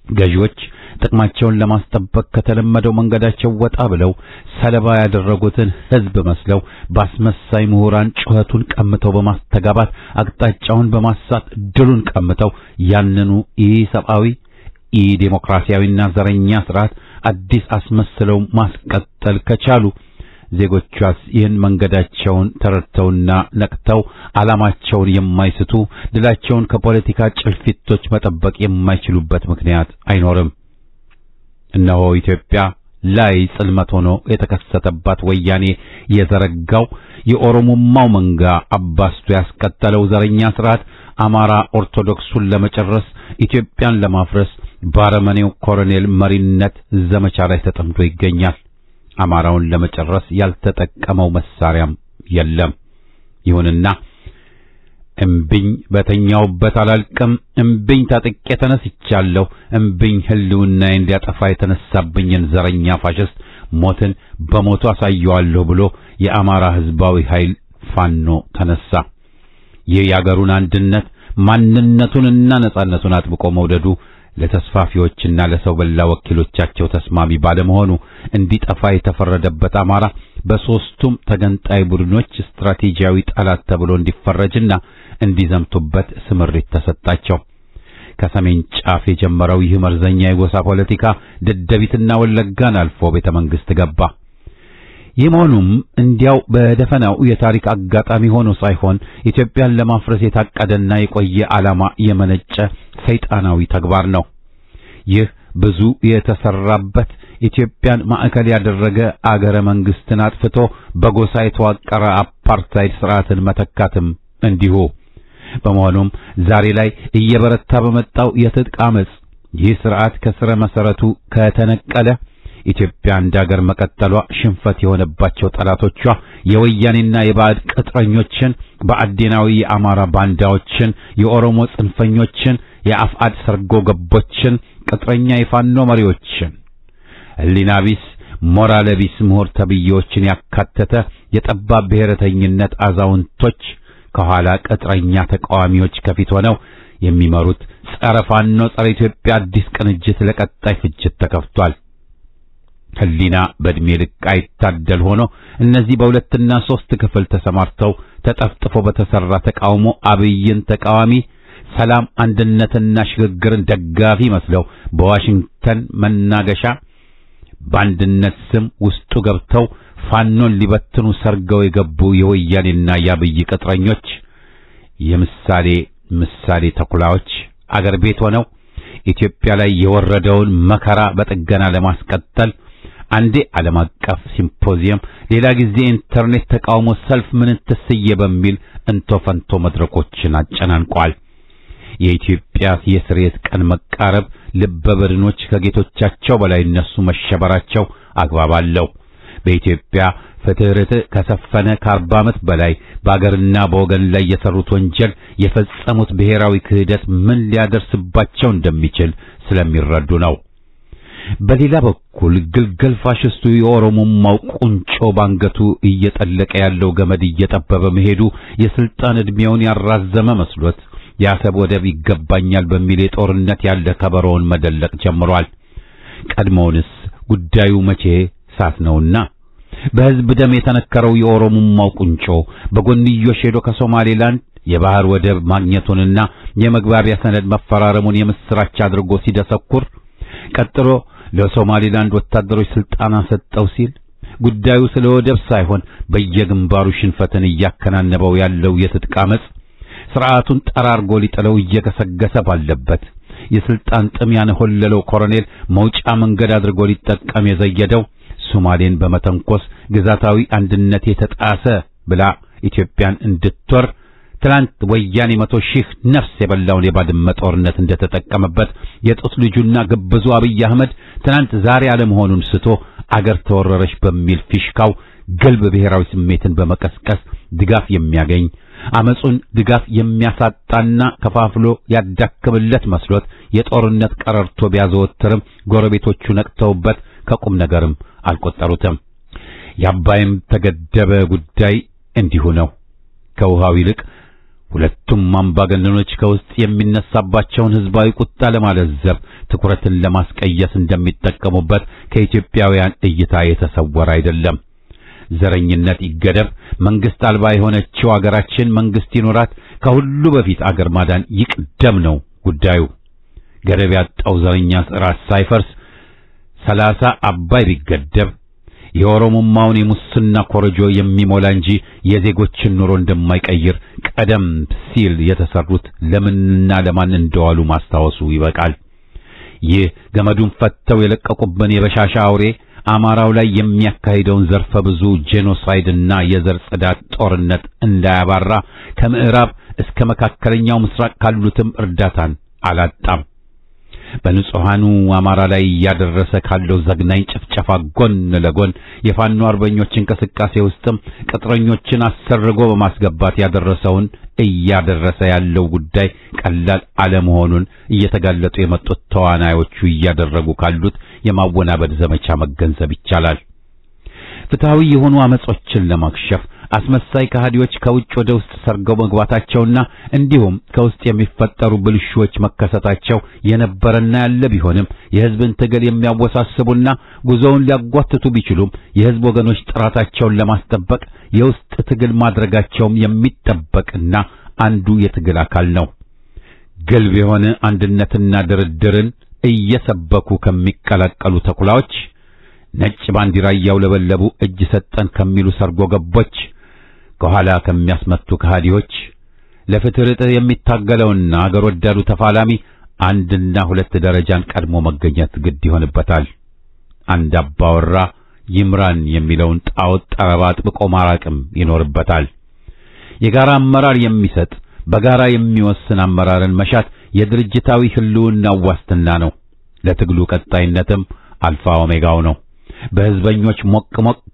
ገዢዎች ጥቅማቸውን ለማስጠበቅ ከተለመደው መንገዳቸው ወጣ ብለው ሰለባ ያደረጉትን ሕዝብ መስለው በአስመሳይ ምሁራን ጩኸቱን ቀምተው በማስተጋባት አቅጣጫውን በማሳት ድሉን ቀምተው ያንኑ ኢሰብአዊ ኢዴሞክራሲያዊና ዘረኛ ስርዓት አዲስ አስመስለው ማስቀጠል ከቻሉ ዜጎቿስ ይህን መንገዳቸውን ተረድተውና ነቅተው ዓላማቸውን የማይስቱ ድላቸውን ከፖለቲካ ጭልፊቶች መጠበቅ የማይችሉበት ምክንያት አይኖርም። እነሆ ኢትዮጵያ ላይ ጽልመት ሆኖ የተከሰተባት ወያኔ የዘረጋው የኦሮሞማው መንጋ አባስቶ ያስቀጠለው ዘረኛ ስርዓት አማራ ኦርቶዶክሱን ለመጨረስ ኢትዮጵያን ለማፍረስ ባረመኔው ኮሎኔል መሪነት ዘመቻ ላይ ተጠምዶ ይገኛል። አማራውን ለመጨረስ ያልተጠቀመው መሳሪያም የለም። ይሁንና እምብኝ በተኛውበት አላልቅም፣ እምብኝ ታጥቄ ተነስቻለሁ፣ እምብኝ ህልውናዬን ሊያጠፋ የተነሳብኝን ዘረኛ ፋሽስት ሞትን በሞቱ አሳየዋለሁ ብሎ የአማራ ህዝባዊ ኃይል ፋኖ ተነሳ። ይህ የአገሩን አንድነት ማንነቱንና ነጻነቱን አጥብቆ መውደዱ ለተስፋፊዎችና ለሰው በላ ወኪሎቻቸው ተስማሚ ባለመሆኑ እንዲጠፋ የተፈረደበት አማራ በሶስቱም ተገንጣይ ቡድኖች ስትራቴጂያዊ ጠላት ተብሎ እንዲፈረጅና እንዲዘምቱበት ስምሪት ተሰጣቸው። ከሰሜን ጫፍ የጀመረው ይህ መርዘኛ የጎሳ ፖለቲካ ደደቢትና ወለጋን አልፎ ቤተ መንግስት ገባ። ይህ መሆኑም እንዲያው በደፈናው የታሪክ አጋጣሚ ሆኖ ሳይሆን ኢትዮጵያን ለማፍረስ የታቀደና የቆየ ዓላማ የመነጨ ሰይጣናዊ ተግባር ነው። ይህ ብዙ የተሰራበት ኢትዮጵያን ማዕከል ያደረገ አገረ መንግስትን አጥፍቶ በጎሳ የተዋቀረ አፓርታይድ ስርዓትን መተካትም እንዲሁ። በመሆኑም ዛሬ ላይ እየበረታ በመጣው የትጥቅ አመጽ ይህ ስርዓት ከስረ መሰረቱ ከተነቀለ ኢትዮጵያ እንዳገር መቀጠሏ ሽንፈት የሆነባቸው ጠላቶቿ የወያኔና የባዕድ ቅጥረኞችን፣ በአዴናዊ የአማራ ባንዳዎችን፣ የኦሮሞ ጽንፈኞችን፣ የአፍአድ ሰርጎ ገቦችን፣ ቅጥረኛ የፋኖ መሪዎችን፣ ሕሊና ቢስ ሞራል ቢስ ምሁር ተብዬዎችን ያካተተ የጠባብ ብሔረተኝነት አዛውንቶች ከኋላ ቅጥረኛ ተቃዋሚዎች ከፊት ሆነው የሚመሩት ጸረ ፋኖ ጸረ ኢትዮጵያ አዲስ ቅንጅት ለቀጣይ ፍጅት ተከፍቷል። ሕሊና በእድሜ ልክ አይታደል ሆኖ እነዚህ በሁለትና ሶስት ክፍል ተሰማርተው ተጠፍጥፎ በተሰራ ተቃውሞ አብይን ተቃዋሚ፣ ሰላም አንድነትና ሽግግርን ደጋፊ መስለው በዋሽንግተን መናገሻ በአንድነት ስም ውስጡ ገብተው ፋኖን ሊበትኑ ሰርገው የገቡ የወያኔና የአብይ ቅጥረኞች ምሳሌ ተኩላዎች አገር ቤት ሆነው ኢትዮጵያ ላይ የወረደውን መከራ በጥገና ለማስቀጠል አንዴ ዓለም አቀፍ ሲምፖዚየም፣ ሌላ ጊዜ ኢንተርኔት ተቃውሞ ሰልፍ ምንትስዬ በሚል እንቶ ፈንቶ መድረኮችን አጨናንቋል። የኢትዮጵያ የስርየት ቀን መቃረብ ልበበድኖች ከጌቶቻቸው በላይ እነሱ መሸበራቸው አግባብ አለው። በኢትዮጵያ ፍትህርት ከሰፈነ ከ40 ዓመት በላይ በአገርና በወገን ላይ የሰሩት ወንጀል የፈጸሙት ብሔራዊ ክህደት ምን ሊያደርስባቸው እንደሚችል ስለሚረዱ ነው። በሌላ በኩል ግልገል ፋሽስቱ የኦሮሞማው ቁንጮ ባንገቱ እየጠለቀ ያለው ገመድ እየጠበበ መሄዱ የስልጣን ዕድሜውን ያራዘመ መስሎት የአሰብ ወደብ ይገባኛል በሚል የጦርነት ያለ ከበሮውን መደለቅ ጀምሯል። ቀድሞውንስ ጉዳዩ መቼ ሳት ነውና በህዝብ ደም የተነከረው የኦሮሞማው ቁንጮ በጎንዮሽ ሄዶ ከሶማሌላንድ የባህር ወደብ ማግኘቱንና የመግባቢያ ሰነድ መፈራረሙን የምስራች አድርጎ ሲደሰኩር፣ ቀጥሎ ለሶማሌላንድ ወታደሮች ስልጣን ሰጠው ሲል ጉዳዩ ስለ ወደብ ሳይሆን በየግንባሩ ሽንፈትን እያከናነበው ያለው የትጥቅ አመጽ ስርዓቱን ጠራርጎ ሊጥለው እየገሰገሰ ባለበት የስልጣን ጥም ያነሆለለው ኮሎኔል መውጫ መንገድ አድርጎ ሊጠቀም የዘየደው ሶማሌን በመተንኮስ ግዛታዊ አንድነት የተጣሰ ብላ ኢትዮጵያን እንድትወር ትላንት ወያኔ 100,000 ነፍስ የበላውን የባድመ ጦርነት እንደተጠቀመበት የጡት ልጁና ግብዙ አብይ አህመድ ትናንት ዛሬ አለመሆኑን ስቶ አገር ተወረረሽ በሚል ፊሽካው ግልብ ብሔራዊ ስሜትን በመቀስቀስ ድጋፍ የሚያገኝ አመጹን ድጋፍ የሚያሳጣና ከፋፍሎ ያዳክምለት መስሎት የጦርነት ቀረርቶ ቢያዘወትርም ጎረቤቶቹ ነቅተውበት ከቁም ነገርም አልቆጠሩትም። የአባይም ተገደበ ጉዳይ እንዲሁ ነው። ከውሃው ይልቅ ሁለቱም አምባገነኖች ከውስጥ የሚነሳባቸውን ህዝባዊ ቁጣ ለማለዘብ ትኩረትን ለማስቀየስ እንደሚጠቀሙበት ከኢትዮጵያውያን እይታ የተሰወረ አይደለም። ዘረኝነት ይገደብ፣ መንግስት አልባ የሆነችው አገራችን መንግስት ይኖራት፣ ከሁሉ በፊት አገር ማዳን ይቅደም ነው ጉዳዩ። ገደብ ያጣው ዘረኛ ስርዓት ሳይፈርስ 30 አባይ ቢገደብ የኦሮሞማውን የሙስና ኮረጆ የሚሞላ እንጂ የዜጎችን ኑሮ እንደማይቀይር ቀደም ሲል የተሰሩት ለምንና ለማን እንደዋሉ ማስታወሱ ይበቃል። ይህ ገመዱን ፈተው የለቀቁብን የበሻሻ አውሬ አማራው ላይ የሚያካሂደውን ዘርፈ ብዙ ጄኖሳይድና የዘር ጽዳት ጦርነት እንዳያባራ ከምዕራብ እስከ መካከለኛው ምስራቅ ካሉትም እርዳታን አላጣም። በንጹሃኑ አማራ ላይ ያደረሰ ካለው ዘግናኝ ጭፍጨፋ ጎን ለጎን የፋኖ አርበኞች እንቅስቃሴ ውስጥም ቅጥረኞችን አሰርጎ በማስገባት ያደረሰውን እያደረሰ ያለው ጉዳይ ቀላል አለመሆኑን እየተጋለጡ የመጡት ተዋናዮቹ እያደረጉ ካሉት የማወናበድ ዘመቻ መገንዘብ ይቻላል። ፍትሃዊ የሆኑ አመጾችን ለማክሸፍ አስመሳይ ከሃዲዎች ከውጭ ወደ ውስጥ ሰርገው መግባታቸውና እንዲሁም ከውስጥ የሚፈጠሩ ብልሹዎች መከሰታቸው የነበረና ያለ ቢሆንም የህዝብን ትግል የሚያወሳስቡና ጉዞውን ሊያጓትቱ ቢችሉም የህዝብ ወገኖች ጥራታቸውን ለማስጠበቅ የውስጥ ትግል ማድረጋቸውም የሚጠበቅና አንዱ የትግል አካል ነው። ግልብ የሆነ አንድነትና ድርድርን እየሰበኩ ከሚቀላቀሉ ተኩላዎች፣ ነጭ ባንዲራ እያውለበለቡ እጅ ሰጠን ከሚሉ ሰርጎ ገቦች፣ ከኋላ ከሚያስመቱ ከሃዲዎች ለፍትህ የሚታገለውና አገር ወዳዱ ተፋላሚ አንድና ሁለት ደረጃን ቀድሞ መገኘት ግድ ይሆንበታል። አንድ አባወራ ይምራን የሚለውን ጣዖት ጠረባ አጥብቆ ማራቅም ይኖርበታል። የጋራ አመራር የሚሰጥ በጋራ የሚወስን አመራርን መሻት የድርጅታዊ ህልውና ዋስትና ነው። ለትግሉ ቀጣይነትም አልፋ ኦሜጋው ነው። በህዝበኞች ሞቅ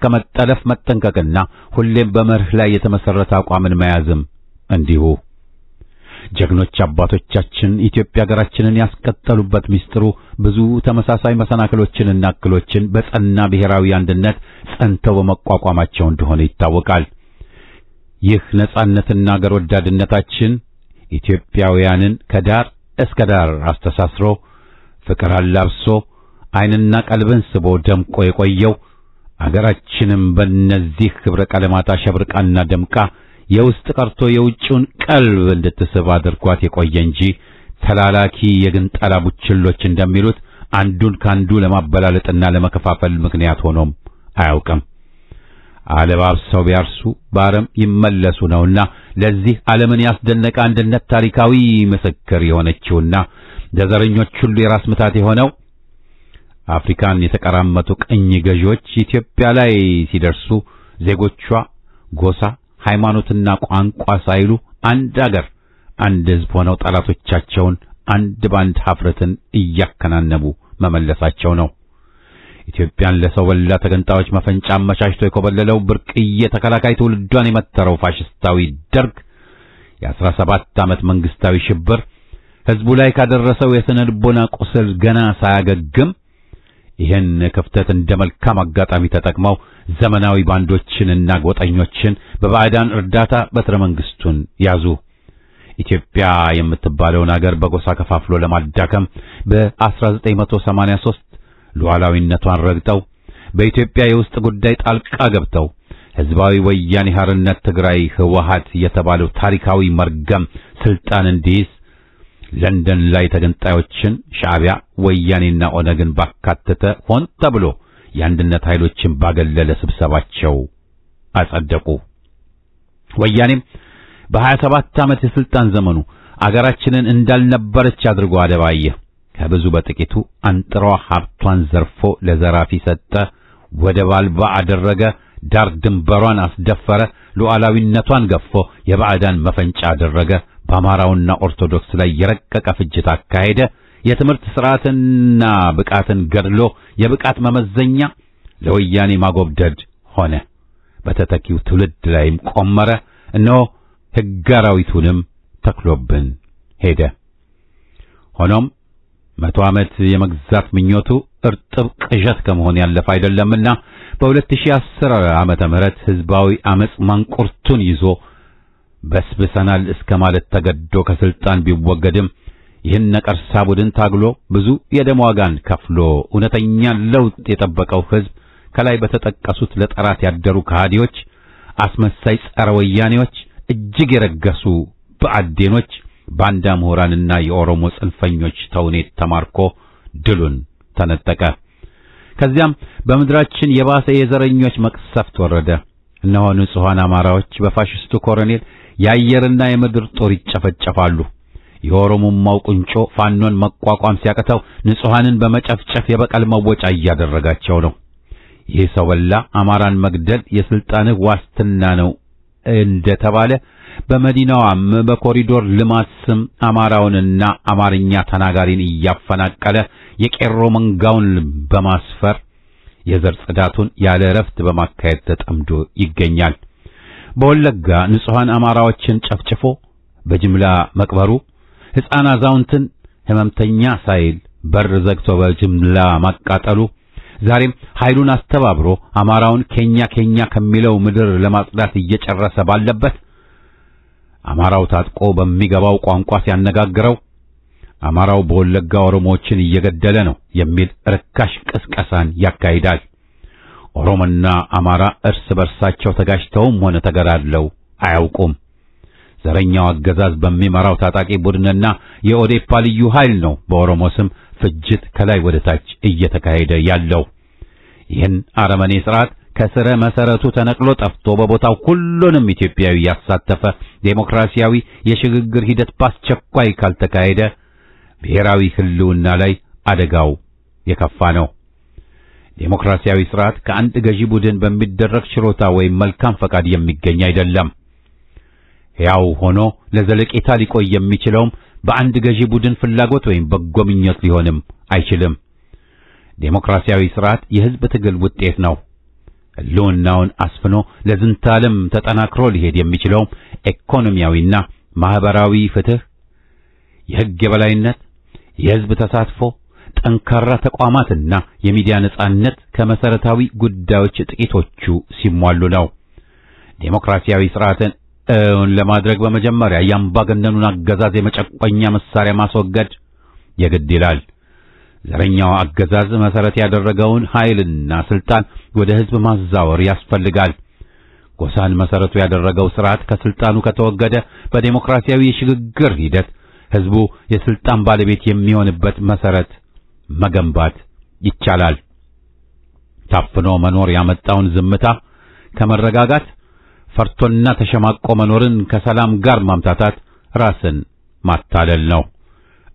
ከመጠለፍ መጠንቀቅና ሁሌም በመርህ ላይ የተመሰረተ አቋምን መያዝም እንዲሁ። ጀግኖች አባቶቻችን ኢትዮጵያ ሀገራችንን ያስቀጠሉበት ምስጢሩ ብዙ ተመሳሳይ መሰናክሎችንና እክሎችን በጸና ብሔራዊ አንድነት ጸንተው በመቋቋማቸው እንደሆነ ይታወቃል። ይህ ነጻነትና አገር ወዳድነታችን ኢትዮጵያውያንን ከዳር እስከ ዳር አስተሳስሮ ፍቅር አላብሶ ዓይንና ቀልብን ስቦ ደምቆ የቆየው አገራችንም በእነዚህ ክብረ ቀለማት አሸብርቃና ደምቃ የውስጥ ቀርቶ የውጭውን ቀልብ እንድትስብ አድርጓት የቆየ እንጂ ተላላኪ የግንጠላ ቡችሎች እንደሚሉት አንዱን ካንዱ ለማበላለጥና ለመከፋፈል ምክንያት ሆኖም አያውቅም። አለባብሰው ቢያርሱ ባረም ይመለሱ ነውና ለዚህ ዓለምን ያስደነቀ አንድነት ታሪካዊ ምስክር የሆነችውና ለዘረኞች ሁሉ የራስ ምታት የሆነው አፍሪካን የተቀራመቱ ቅኝ ገዢዎች ኢትዮጵያ ላይ ሲደርሱ ዜጎቿ ጎሳ፣ ሃይማኖትና ቋንቋ ሳይሉ አንድ አገር አንድ ሕዝብ ሆነው ጠላቶቻቸውን አንድ ባንድ ሀፍረትን እያከናነቡ መመለሳቸው ነው። ኢትዮጵያን ለሰው በላ ተገንጣዮች መፈንጫ አመቻችቶ የኮበለለው ብርቅዬ ተከላካይ ትውልዷን የመተረው ፋሽስታዊ ደርግ የ17 ዓመት መንግስታዊ ሽብር ሕዝቡ ላይ ካደረሰው የስነ ልቦና ቁስል ገና ሳያገግም ይህን ክፍተት እንደ መልካም አጋጣሚ ተጠቅመው ዘመናዊ ባንዶችንና ጎጠኞችን በባዕዳን እርዳታ በትረ መንግስቱን ያዙ። ኢትዮጵያ የምትባለውን አገር በጎሳ ከፋፍሎ ለማዳከም በ1983 ሉዓላዊነቷን ረግጠው በኢትዮጵያ የውስጥ ጉዳይ ጣልቃ ገብተው ህዝባዊ ወያኔ ሓርነት ትግራይ ህወሓት የተባለው ታሪካዊ መርገም ስልጣን እንዲይዝ ለንደን ላይ ተገንጣዮችን ሻዕቢያ ወያኔና ኦነግን ባካተተ ሆን ተብሎ የአንድነት ኃይሎችን ባገለለ ስብሰባቸው አጸደቁ። ወያኔም በ27 ዓመት የስልጣን ዘመኑ አገራችንን እንዳልነበረች አድርጎ አደባየ። ከብዙ በጥቂቱ አንጥሮ ሀብቷን ዘርፎ ለዘራፊ ሰጠ፣ ወደብ አልባ አደረገ፣ ዳር ድንበሯን አስደፈረ፣ ሉዓላዊነቷን ገፎ የባዕዳን መፈንጫ አደረገ። በአማራውና ኦርቶዶክስ ላይ የረቀቀ ፍጅት አካሄደ። የትምህርት ስርዓትና ብቃትን ገድሎ የብቃት መመዘኛ ለወያኔ ማጎብደድ ሆነ። በተተኪው ትውልድ ላይም ቆመረ። እነሆ ሕገ አራዊቱንም ተክሎብን ሄደ። ሆኖም 100 ዓመት የመግዛት ምኞቱ እርጥብ ቅዠት ከመሆን ያለፈ አይደለምና በ2010 ዓመተ ምህረት ህዝባዊ አመጽ ማንቁርቱን ይዞ በስብሰናል እስከ ማለት ተገዶ ከስልጣን ቢወገድም ይህን ነቀርሳ ቡድን ታግሎ ብዙ የደም ዋጋን ከፍሎ እውነተኛ ለውጥ የጠበቀው ሕዝብ ከላይ በተጠቀሱት ለጠራት ያደሩ ከሃዲዎች፣ አስመሳይ ጸረ ወያኔዎች፣ እጅግ የረገሱ በአዴኖች፣ ባንዳ ምሁራንና የኦሮሞ ጽንፈኞች ተውኔት ተማርኮ ድሉን ተነጠቀ። ከዚያም በምድራችን የባሰ የዘረኞች መቅሰፍት ወረደ። እነሆ ንጹሐን አማራዎች በፋሽስቱ ኮሎኔል የአየርና የምድር ጦር ይጨፈጨፋሉ። የኦሮሞማው ቁንጮ ፋኖን መቋቋም ሲያቅተው ንጹሐንን በመጨፍጨፍ የበቀል መወጫ እያደረጋቸው ነው። ይህ ሰው በላ አማራን መግደል የስልጣንህ ዋስትና ነው እንደተባለ በመዲናዋም በኮሪዶር ልማት ስም አማራውንና አማርኛ ተናጋሪን እያፈናቀለ የቄሮ መንጋውን በማስፈር የዘር ጽዳቱን ያለ እረፍት በማካሄድ ተጠምዶ ይገኛል። በወለጋ ንጹሐን አማራዎችን ጨፍጭፎ በጅምላ መቅበሩ፣ ሕፃን አዛውንትን ሕመምተኛ ሳይል በር ዘግቶ በጅምላ ማቃጠሉ፣ ዛሬም ኃይሉን አስተባብሮ አማራውን ኬኛ ከሚለው ምድር ለማጽዳት እየጨረሰ ባለበት አማራው ታጥቆ በሚገባው ቋንቋ ሲያነጋግረው አማራው በወለጋ ኦሮሞዎችን እየገደለ ነው የሚል ርካሽ ቅስቀሳን ያካሂዳል። ኦሮሞና አማራ እርስ በርሳቸው ተጋጭተውም ሆነ ተገዳድለው አያውቁም። ዘረኛው አገዛዝ በሚመራው ታጣቂ ቡድንና የኦዴፓ ልዩ ኃይል ነው በኦሮሞ ስም ፍጅት ከላይ ወደ ታች እየተካሄደ ያለው። ይህን አረመኔ ስርዓት ከስረ መሰረቱ ተነቅሎ ጠፍቶ በቦታው ሁሉንም ኢትዮጵያዊ ያሳተፈ ዴሞክራሲያዊ የሽግግር ሂደት በአስቸኳይ ካልተካሄደ ብሔራዊ ሕልውና ላይ አደጋው የከፋ ነው። ዴሞክራሲያዊ ስርዓት ከአንድ ገዢ ቡድን በሚደረግ ችሮታ ወይም መልካም ፈቃድ የሚገኝ አይደለም። ያው ሆኖ ለዘለቄታ ሊቆይ የሚችለውም በአንድ ገዢ ቡድን ፍላጎት ወይም በጎ ምኞት ሊሆንም አይችልም። ዴሞክራሲያዊ ስርዓት የሕዝብ ትግል ውጤት ነው። ሕልውናውን አስፍኖ ለዝንተ ዓለም ተጠናክሮ ሊሄድ የሚችለውም ኢኮኖሚያዊና ማህበራዊ ፍትህ፣ የሕግ የበላይነት፣ የሕዝብ ተሳትፎ፣ ጠንካራ ተቋማትና የሚዲያ ነጻነት ከመሰረታዊ ጉዳዮች ጥቂቶቹ ሲሟሉ ነው። ዴሞክራሲያዊ ስርዓትን ለማድረግ በመጀመሪያ የአምባገነኑን አገዛዝ የመጨቆኛ መሳሪያ ማስወገድ የግድ ይላል። ዘረኛው አገዛዝ መሰረት ያደረገውን ኃይልና ስልጣን ወደ ሕዝብ ማዛወር ያስፈልጋል። ጎሳን መሰረቱ ያደረገው ስርዓት ከስልጣኑ ከተወገደ በዴሞክራሲያዊ የሽግግር ሂደት ሕዝቡ የስልጣን ባለቤት የሚሆንበት መሰረት መገንባት ይቻላል። ታፍኖ መኖር ያመጣውን ዝምታ ከመረጋጋት፣ ፈርቶና ተሸማቆ መኖርን ከሰላም ጋር ማምታታት ራስን ማታለል ነው።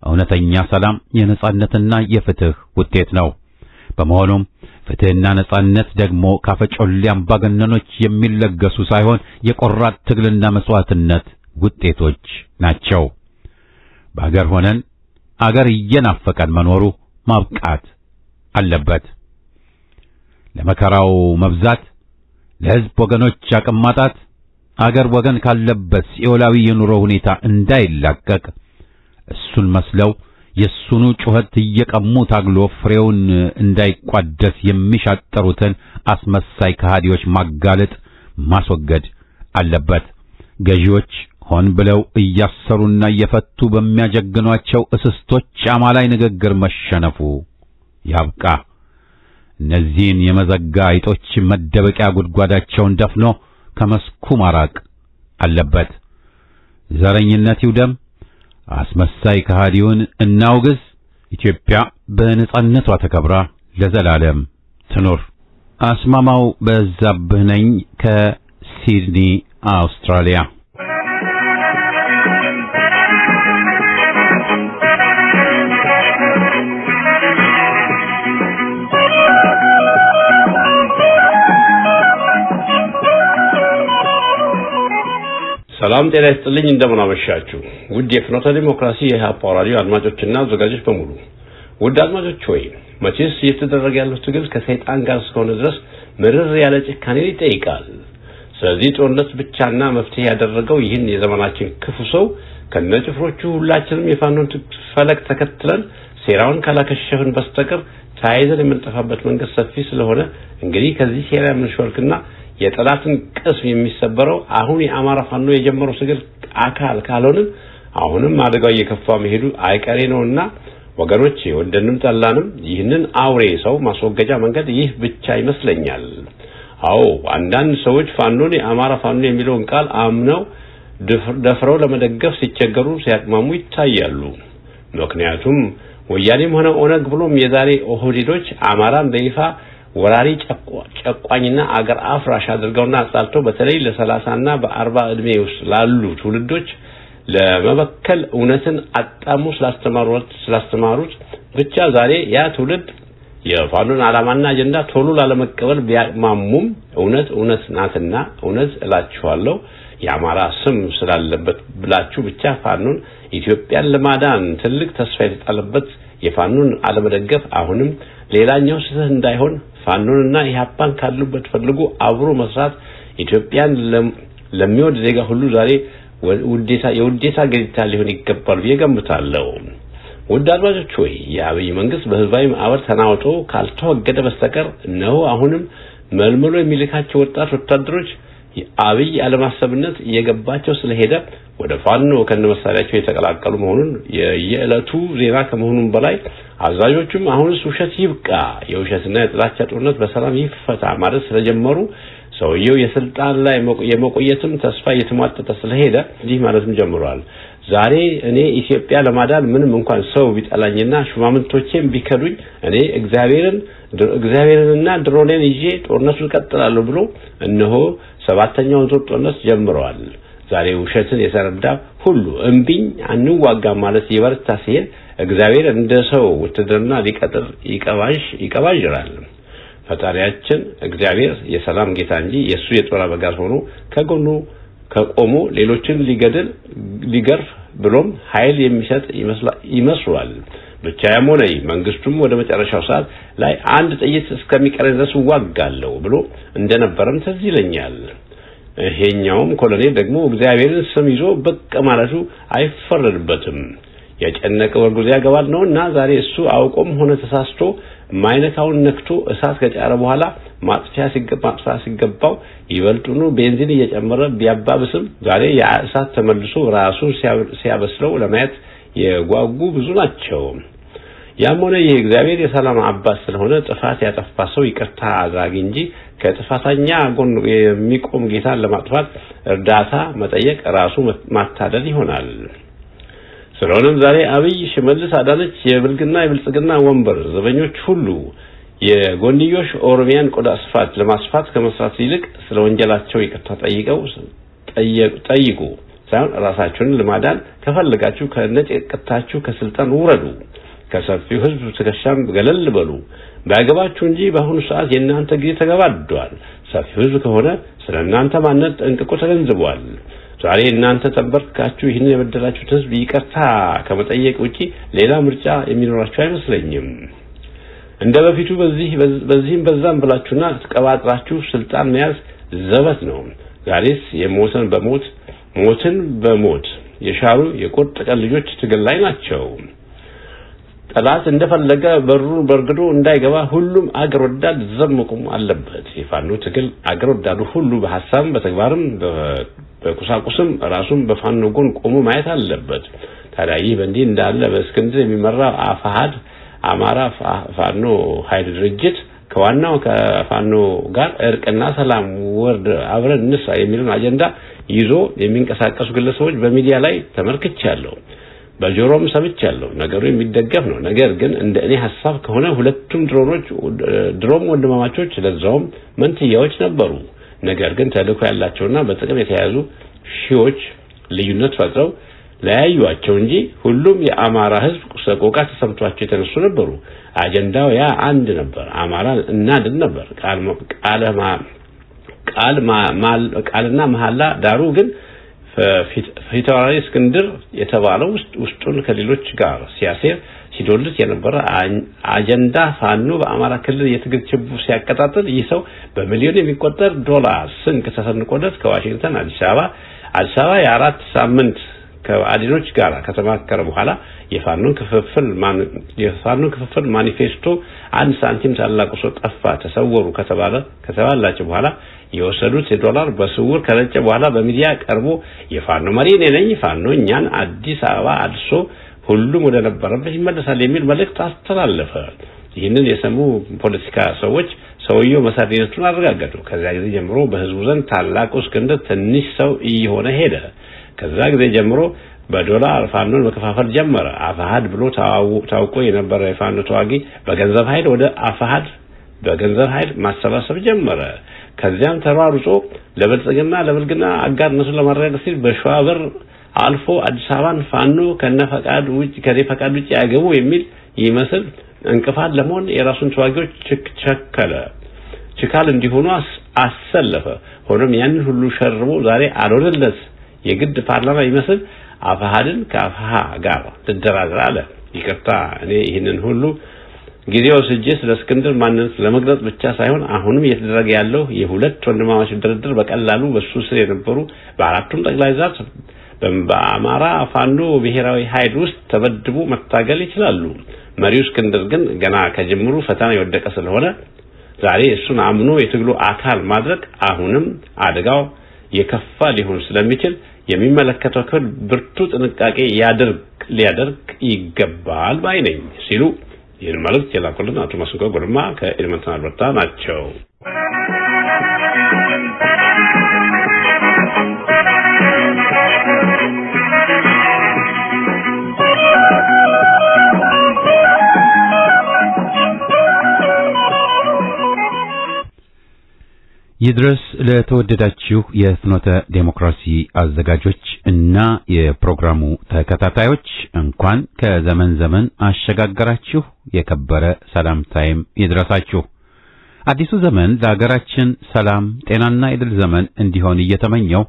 እውነተኛ ሰላም የነጻነትና የፍትህ ውጤት ነው። በመሆኑም ፍትህና ነጻነት ደግሞ ካፈጮሌ አምባገነኖች የሚለገሱ ሳይሆን የቆራጥ ትግልና መስዋዕትነት ውጤቶች ናቸው። በአገር ሆነን አገር እየናፈቀን መኖሩ ማብቃት አለበት። ለመከራው መብዛት፣ ለሕዝብ ወገኖች አቅም ማጣት፣ አገር ወገን ካለበት ሲኦላዊ የኑሮ ሁኔታ እንዳይላቀቅ እሱን መስለው የሱኑ ጩኸት እየቀሙ ታግሎ ፍሬውን እንዳይቋደስ የሚሻጠሩትን አስመሳይ ከሃዲዎች ማጋለጥ ማስወገድ አለበት። ገዢዎች ሆን ብለው እያሰሩና እየፈቱ በሚያጀግኗቸው እስስቶች አማላይ ንግግር መሸነፉ ያብቃ። እነዚህን የመዘጋ አይጦች መደበቂያ ጉድጓዳቸውን ደፍኖ ከመስኩ ማራቅ አለበት። ዘረኝነት ይውደም። አስመሳይ ከሃዲውን እናውግዝ። ኢትዮጵያ በነጻነቷ ተከብራ ለዘላለም ትኑር። አስማማው በዛብህ ነኝ ከሲድኒ አውስትራሊያ። ሰላም ጤና ይስጥልኝ። እንደምን አመሻችሁ ውድ የፍኖተ ዲሞክራሲ የኢህአፓ ራዲዮ አድማጮችና አዘጋጆች በሙሉ። ውድ አድማጮች ሆይ መቼስ እየተደረገ ያለው ትግል ከሰይጣን ጋር እስከሆነ ድረስ ምርር ያለ ጭካኔ ይጠይቃል። ስለዚህ ጦርነት ብቻና መፍትሄ ያደረገው ይህን የዘመናችን ክፉ ሰው ከነጭፍሮቹ ሁላችንም የፋኖን ፈለግ ተከትለን ሴራውን ካላከሸፍን በስተቀር ተያይዘን የምንጠፋበት መንገድ ሰፊ ስለሆነ እንግዲህ ከዚህ ሴራ የምንሾልክና የጠላትን ቅስም የሚሰበረው አሁን የአማራ ፋኖ የጀመረው ትግል አካል ካልሆነ አሁንም አደጋው እየከፋ መሄዱ አይቀሬ ነውና ወገኖች ወደንም ጠላንም ይህንን አውሬ ሰው ማስወገጃ መንገድ ይህ ብቻ ይመስለኛል። አዎ አንዳንድ ሰዎች ፋኖን የአማራ ፋኖ የሚለውን ቃል አምነው ደፍረው ለመደገፍ ሲቸገሩ ሲያቅማሙ ይታያሉ። ምክንያቱም ወያኔም ሆነ ኦነግ ብሎም የዛሬ ኦህዴዶች አማራን በይፋ ወራሪ ጨቋኝና አገር አፍራሽ አድርገውና አጻልተው በተለይ ለ30 እና በ40 እድሜ ውስጥ ላሉ ትውልዶች ለመበከል እውነትን አጣሙ ስላስተማሩት ብቻ ዛሬ ያ ትውልድ የፋኖን ዓላማና አጀንዳ ቶሎ ላለመቀበል ቢያማሙም እውነት ናትና እውነት እላችኋለሁ የአማራ ስም ስላለበት ብላችሁ ብቻ ፋኖን ኢትዮጵያን ለማዳን ትልቅ ተስፋ የተጣለበት የፋኖን አለመደገፍ አሁንም ሌላኛው ስህተት እንዳይሆን ፋኖንና ኢህአፓን ካሉበት ፈልጉ አብሮ መስራት ኢትዮጵያን ለሚወድ ዜጋ ሁሉ ዛሬ የውዴታ ግዴታ ሊሆን ይገባል ብዬ ገምታለሁ። ውድ አድማጮች ሆይ የአብይ መንግስት በህዝባዊ ማዕበል ተናውጦ ካልተወገደ በስተቀር ነው አሁንም መልምሎ የሚልካቸው ወጣት ወታደሮች የአብይ አለማሰብነት እየገባቸው ስለሄደ ወደ ፋኖ ከነመሳሪያቸው የተቀላቀሉ መሆኑን የየዕለቱ ዜና ከመሆኑም በላይ አዛዦቹም አሁንስ ውሸት ይብቃ የውሸትና የጥላቻ ጦርነት በሰላም ይፈታ ማለት ስለጀመሩ ሰውየው የስልጣን ላይ የመቆየትም ተስፋ እየተሟጠጠ ስለሄደ እንዲህ ማለትም ጀምሯል። ዛሬ እኔ ኢትዮጵያ ለማዳን ምንም እንኳን ሰው ቢጠላኝና ሹማምንቶቼም ቢከዱኝ እኔ እግዚአብሔርንና ድሮኔን ይዤ ጦርነቱን ቀጥላለሁ ብሎ እነሆ 7ኛውን ዙር ጦርነት ጀምሯል። ዛሬ ውሸትን የተረዳ ሁሉ እምቢኝ አንዋጋም ማለት ይበርታ ሲል እግዚአብሔር እንደ ሰው ውትድርና ሊቀጥር ይቀባዥራል። ፈጣሪያችን እግዚአብሔር የሰላም ጌታ እንጂ የሱ የጦር አበጋዝ ሆኖ ከጎኑ ከቆሞ ሌሎችን ሊገርፍ ብሎም ኃይል የሚሰጥ ይመስላል። ብቻ ያሞነ መንግስቱም ወደ መጨረሻው ሰዓት ላይ አንድ ጥይት እስከሚቀር ድረስ ዋጋለው ብሎ እንደነበረም ትዝ ይለኛል። ይሄኛውም ኮሎኔል ደግሞ እግዚአብሔርን ስም ይዞ በቃ ማለቱ አይፈረድበትም። የጨነቀው ወርጉዝ ያገባል ነውና ዛሬ እሱ አውቆም ሆነ ተሳስቶ ማይነካውን ነክቶ እሳት ከጫረ በኋላ ማጥፋት ሲገባው ይበልጡኑ ቤንዚን እየጨመረ ቢያባብስም ዛሬ ያ እሳት ተመልሶ ራሱ ሲያበስለው ለማየት የጓጉ ብዙ ናቸው። ያም ሆነ ይህ እግዚአብሔር የሰላም አባት ስለሆነ ጥፋት ያጠፋ ሰው ይቅርታ አድራጊ እንጂ ከጥፋተኛ ጎን የሚቆም ጌታን ለማጥፋት እርዳታ መጠየቅ ራሱ ማታደል ይሆናል። ስለሆነም ዛሬ አብይ ሽመልስ አዳነች የብልጽግና ወንበር ዘበኞች ሁሉ የጎንዮሽ ኦሮሚያን ቆዳ ስፋት ለማስፋት ከመስራት ይልቅ ስለ ወንጀላቸው ይቅርታ ጠይቁ ሳይሆን ራሳችሁን ለማዳን ከፈለጋችሁ ከነጭቅታችሁ ከስልጣን ውረዱ፣ ከሰፊው ህዝብ ትከሻም ገለል በሉ። ባይገባችሁ እንጂ በአሁኑ ሰዓት የእናንተ ጊዜ ተገባዷል። ሰፊው ህዝብ ከሆነ ስለእናንተ ማንነት ጠንቅቆ ተገንዝቧል። ዛሬ እናንተ ተንበርክካችሁ ይህን የበደላችሁት ህዝብ ይቅርታ ከመጠየቅ ውጪ ሌላ ምርጫ የሚኖራችሁ አይመስለኝም። እንደ በፊቱ በዚህም በዛም ብላችሁና ተቀባጥራችሁ ስልጣን መያዝ ዘበት ነው። ዛሬስ የሞትን በሞት የሻሩ የቁርጥ ቀን ልጆች ትግል ላይ ናቸው። ጠላት እንደፈለገ በሩን በርግዶ እንዳይገባ ሁሉም አገር ወዳድ ዘመቁም አለበት። የፋኖ ትግል አገር ወዳዱ ሁሉ በሐሳብም በተግባርም በቁሳቁስም ራሱን በፋኖ ጎን ቆሞ ማየት አለበት። ታዲያ ይህ በእንዲህ እንዳለ በእስክንድር የሚመራ አፋሃድ አማራ ፋኖ ኃይል ድርጅት ከዋናው ከፋኖ ጋር እርቅና ሰላም ወርድ አብረን እንስራ የሚሉን አጀንዳ ይዞ የሚንቀሳቀሱ ግለሰቦች በሚዲያ ላይ ተመልክቻለሁ፣ በጆሮም ሰምቻለሁ። ነገሩ የሚደገፍ ነው። ነገር ግን እንደ እኔ ሐሳብ ከሆነ ሁለቱም ድሮም ወንድማማቾች ለዛውም መንትያዎች ነበሩ። ነገር ግን ተልዕኮ ያላቸውና በጥቅም የተያዙ ሺዎች ልዩነት ፈጥረው ለያዩአቸው እንጂ ሁሉም የአማራ ህዝብ ሰቆቃ ተሰምቷቸው የተነሱ ነበሩ። አጀንዳው ያ አንድ ነበር፣ አማራ እናድን ነበር። ቃልና መሐላ ዳሩ ግን ፊታውራሪ እስክንድር የተባለው ውስጡን ከሌሎች ጋር ሲያሴር ሲዶልት የነበረ አጀንዳ ፋኖ በአማራ ክልል የትግል ችቦ ሲያቀጣጥል ይህ ሰው በሚሊዮን የሚቆጠር ዶላር ስንቅ ተሰንቆለት ከዋሽንግተን አዲስ አበባ የ4 ሳምንት ከአዲኖች ጋር ከተማከረ በኋላ የፋኖን ክፍፍል ማኒፌስቶ አንድ ሳንቲም ታላቁ ሰው ጠፋ ተሰወሩ ከተባላቸው በኋላ የወሰዱት $1 በስውር ከረጨ በኋላ በሚዲያ ቀርቦ የፋኖ መሪ ነኝ ፋኖ እኛን አዲስ አበባ አድሶ ሁሉም ወደ ነበረበት ይመለሳል የሚል መልእክት አስተላለፈ። ይህንን የሰሙ ፖለቲካ ሰዎች ሰውየው መሳሪያቱን አረጋገጡ። ከዛ ጊዜ ጀምሮ በህዝቡ ዘንድ ታላቁ እስክንድር ትንሽ ሰው እየሆነ ሄደ። ከዛ ጊዜ ጀምሮ በዶላር ፋኖን መከፋፈል ጀመረ። አፋሃድ ብሎ ታውቆ የነበረ የፋኖ ተዋጊ በገንዘብ ኃይል ወደ አፋሃድ በገንዘብ ኃይል ማሰባሰብ ጀመረ። ከዚያም ተሯሩጦ ለብልጽግና አጋርነቱን ለማረጋገጥ ሲል በሸዋበር አልፎ አዲስ አበባን ፋኖ ከነፈቃድ ውጭ ያገቡ የሚል ይመስል እንቅፋት ለመሆን የራሱን ተዋጊዎች ችካል እንዲሆኑ አሰለፈ። ሆኖም ያንን ሁሉ ሸርቦ ዛሬ አልወደለስ የግድ ፓርላማ ይመስል አፋሃድን ከአፋሃ ጋር ተደራድራ አለ። ይቅርታ እኔ ይህንን ሁሉ ጊዜው ስጅስ ለእስክንድር ማንነት ለመግለጽ ብቻ ሳይሆን አሁንም እየተደረገ ያለው የሁለት ወንድማማች ድርድር በቀላሉ በሱ ስር የነበሩ በአራቱም ጠቅላይ ግዛት በአማራ ፋኖ ብሔራዊ ኃይል ውስጥ ተበድቡ መታገል ይችላሉ። መሪው እስክንድር ግን ገና ከጅምሩ ፈተና የወደቀ ስለሆነ ዛሬ እሱን አምኖ የትግሉ አካል ማድረግ አሁንም አደጋው የከፋ ሊሆን ስለሚችል የሚመለከተው ክፍል ብርቱ ጥንቃቄ ሊያደርግ ይገባል ባይ ነኝ ሲሉ ይህን መልእክት የላኩልን አቶ መስንቆ ጎርማ ከኤድመንተን አልበርታ ናቸው። ይድረስ ለተወደዳችሁ የፍኖተ ዴሞክራሲ አዘጋጆች እና የፕሮግራሙ ተከታታዮች እንኳን ከዘመን ዘመን አሸጋገራችሁ የከበረ ሰላምታዬም ይድረሳችሁ። አዲሱ ዘመን ለሀገራችን ሰላም፣ ጤናና የድል ዘመን እንዲሆን እየተመኘው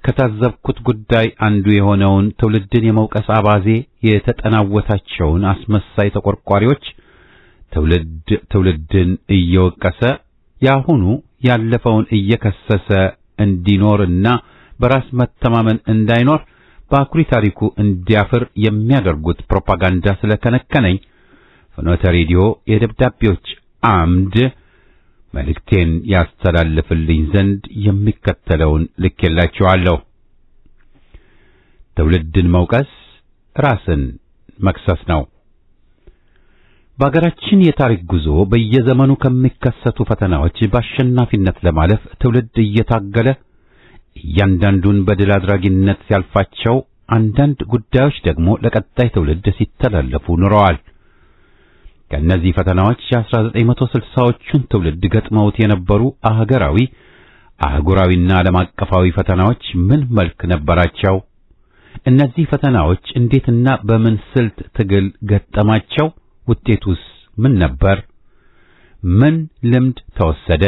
ከታዘብኩት ጉዳይ አንዱ የሆነውን ትውልድን የመውቀስ አባዜ የተጠናወታቸውን አስመሳይ ተቆርቋሪዎች ትውልድን እየወቀሰ ያሁኑ ያለፈውን እየከሰሰ እንዲኖርና በራስ መተማመን እንዳይኖር በአኩሪ ታሪኩ እንዲያፍር የሚያደርጉት ፕሮፓጋንዳ ስለከነከነኝ ፍኖተ ሬዲዮ የደብዳቤዎች አምድ መልእክቴን ያስተላልፍልኝ ዘንድ የሚከተለውን ልኬላችኋለሁ። ትውልድን መውቀስ ራስን መክሰስ ነው። በአገራችን የታሪክ ጉዞ በየዘመኑ ከሚከሰቱ ፈተናዎች በአሸናፊነት ለማለፍ ትውልድ እየታገለ እያንዳንዱን በድል አድራጊነት ሲያልፋቸው፣ አንዳንድ ጉዳዮች ደግሞ ለቀጣይ ትውልድ ሲተላለፉ ኑረዋል። ከእነዚህ ፈተናዎች የ1960ዎቹን ትውልድ ገጥመውት የነበሩ አገራዊ፣ አህጉራዊና ዓለም አቀፋዊ ፈተናዎች ምን መልክ ነበራቸው? እነዚህ ፈተናዎች እንዴትና በምን ስልት ትግል ገጠማቸው? ውጤቱስ ምን ነበር? ምን ልምድ ተወሰደ?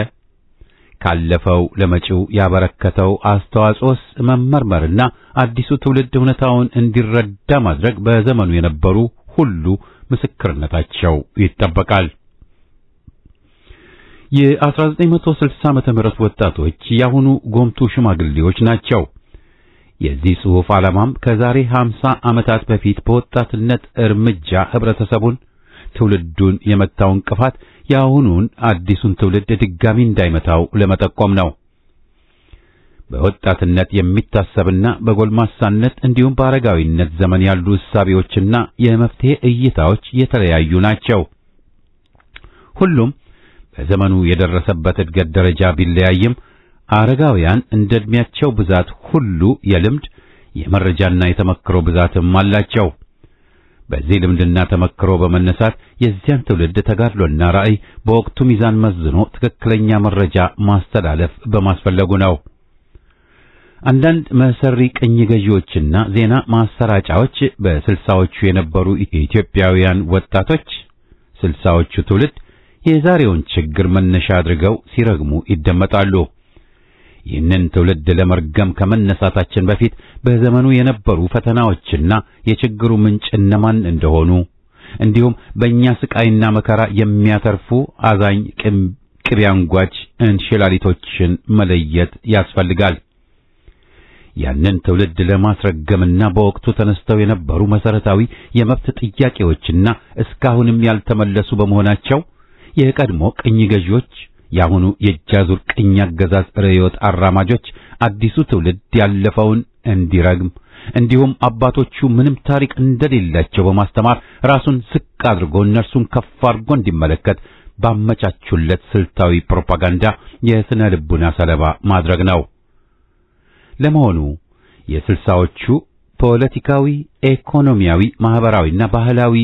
ካለፈው ለመጪው ያበረከተው አስተዋጽኦስ መመርመርና አዲሱ ትውልድ እውነታውን እንዲረዳ ማድረግ በዘመኑ የነበሩ ሁሉ ምስክርነታቸው ይጠበቃል። የ1960 ዓመተ ምህረት ወጣቶች ያሁኑ ጎምቱ ሽማግሌዎች ናቸው። የዚህ ጽሑፍ ዓላማም ከዛሬ 50 ዓመታት በፊት በወጣትነት እርምጃ ህብረተሰቡን ትውልዱን የመታው እንቅፋት ያሁኑን አዲሱን ትውልድ ድጋሚ እንዳይመታው ለመጠቆም ነው። በወጣትነት የሚታሰብና በጎልማሳነት እንዲሁም በአረጋዊነት ዘመን ያሉ እሳቤዎችና የመፍትሄ እይታዎች የተለያዩ ናቸው። ሁሉም በዘመኑ የደረሰበት እድገት ደረጃ ቢለያይም አረጋውያን እንደ ዕድሜያቸው ብዛት ሁሉ የልምድ የመረጃና የተመክሮ ብዛትም አላቸው። በዚህ ልምድና ተመክሮ በመነሳት የዚያን ትውልድ ተጋድሎና ራዕይ በወቅቱ ሚዛን መዝኖ ትክክለኛ መረጃ ማስተላለፍ በማስፈለጉ ነው። አንዳንድ መሰሪ ቅኝ ገዢዎችና ዜና ማሰራጫዎች በ60ዎቹ የነበሩ ኢትዮጵያውያን ወጣቶች 60ዎቹ ትውልድ የዛሬውን ችግር መነሻ አድርገው ሲረግሙ ይደመጣሉ። ይህንን ትውልድ ለመርገም ከመነሳታችን በፊት በዘመኑ የነበሩ ፈተናዎችና የችግሩ ምንጭ እነማን እንደሆኑ እንዲሁም በእኛ ስቃይና መከራ የሚያተርፉ አዛኝ ቅቤ አንጓች እንሽላሊቶችን መለየት ያስፈልጋል። ያንን ትውልድ ለማስረገምና በወቅቱ ተነስተው የነበሩ መሰረታዊ የመብት ጥያቄዎችና እስካሁንም ያልተመለሱ በመሆናቸው የቀድሞ ቅኝ ገዢዎች ያሁኑ የጃዙር ቅኝ አገዛዝ ርዕዮት አራማጆች አዲሱ ትውልድ ያለፈውን እንዲረግም እንዲሁም አባቶቹ ምንም ታሪክ እንደሌላቸው በማስተማር ራሱን ዝቅ አድርጎ እነርሱን ከፍ አድርጎ እንዲመለከት ባመቻቹለት ስልታዊ ፕሮፓጋንዳ የስነ ልቡና ሰለባ ማድረግ ነው። ለመሆኑ የስልሳዎቹ ፖለቲካዊ፣ ኢኮኖሚያዊ፣ ማህበራዊና ባህላዊ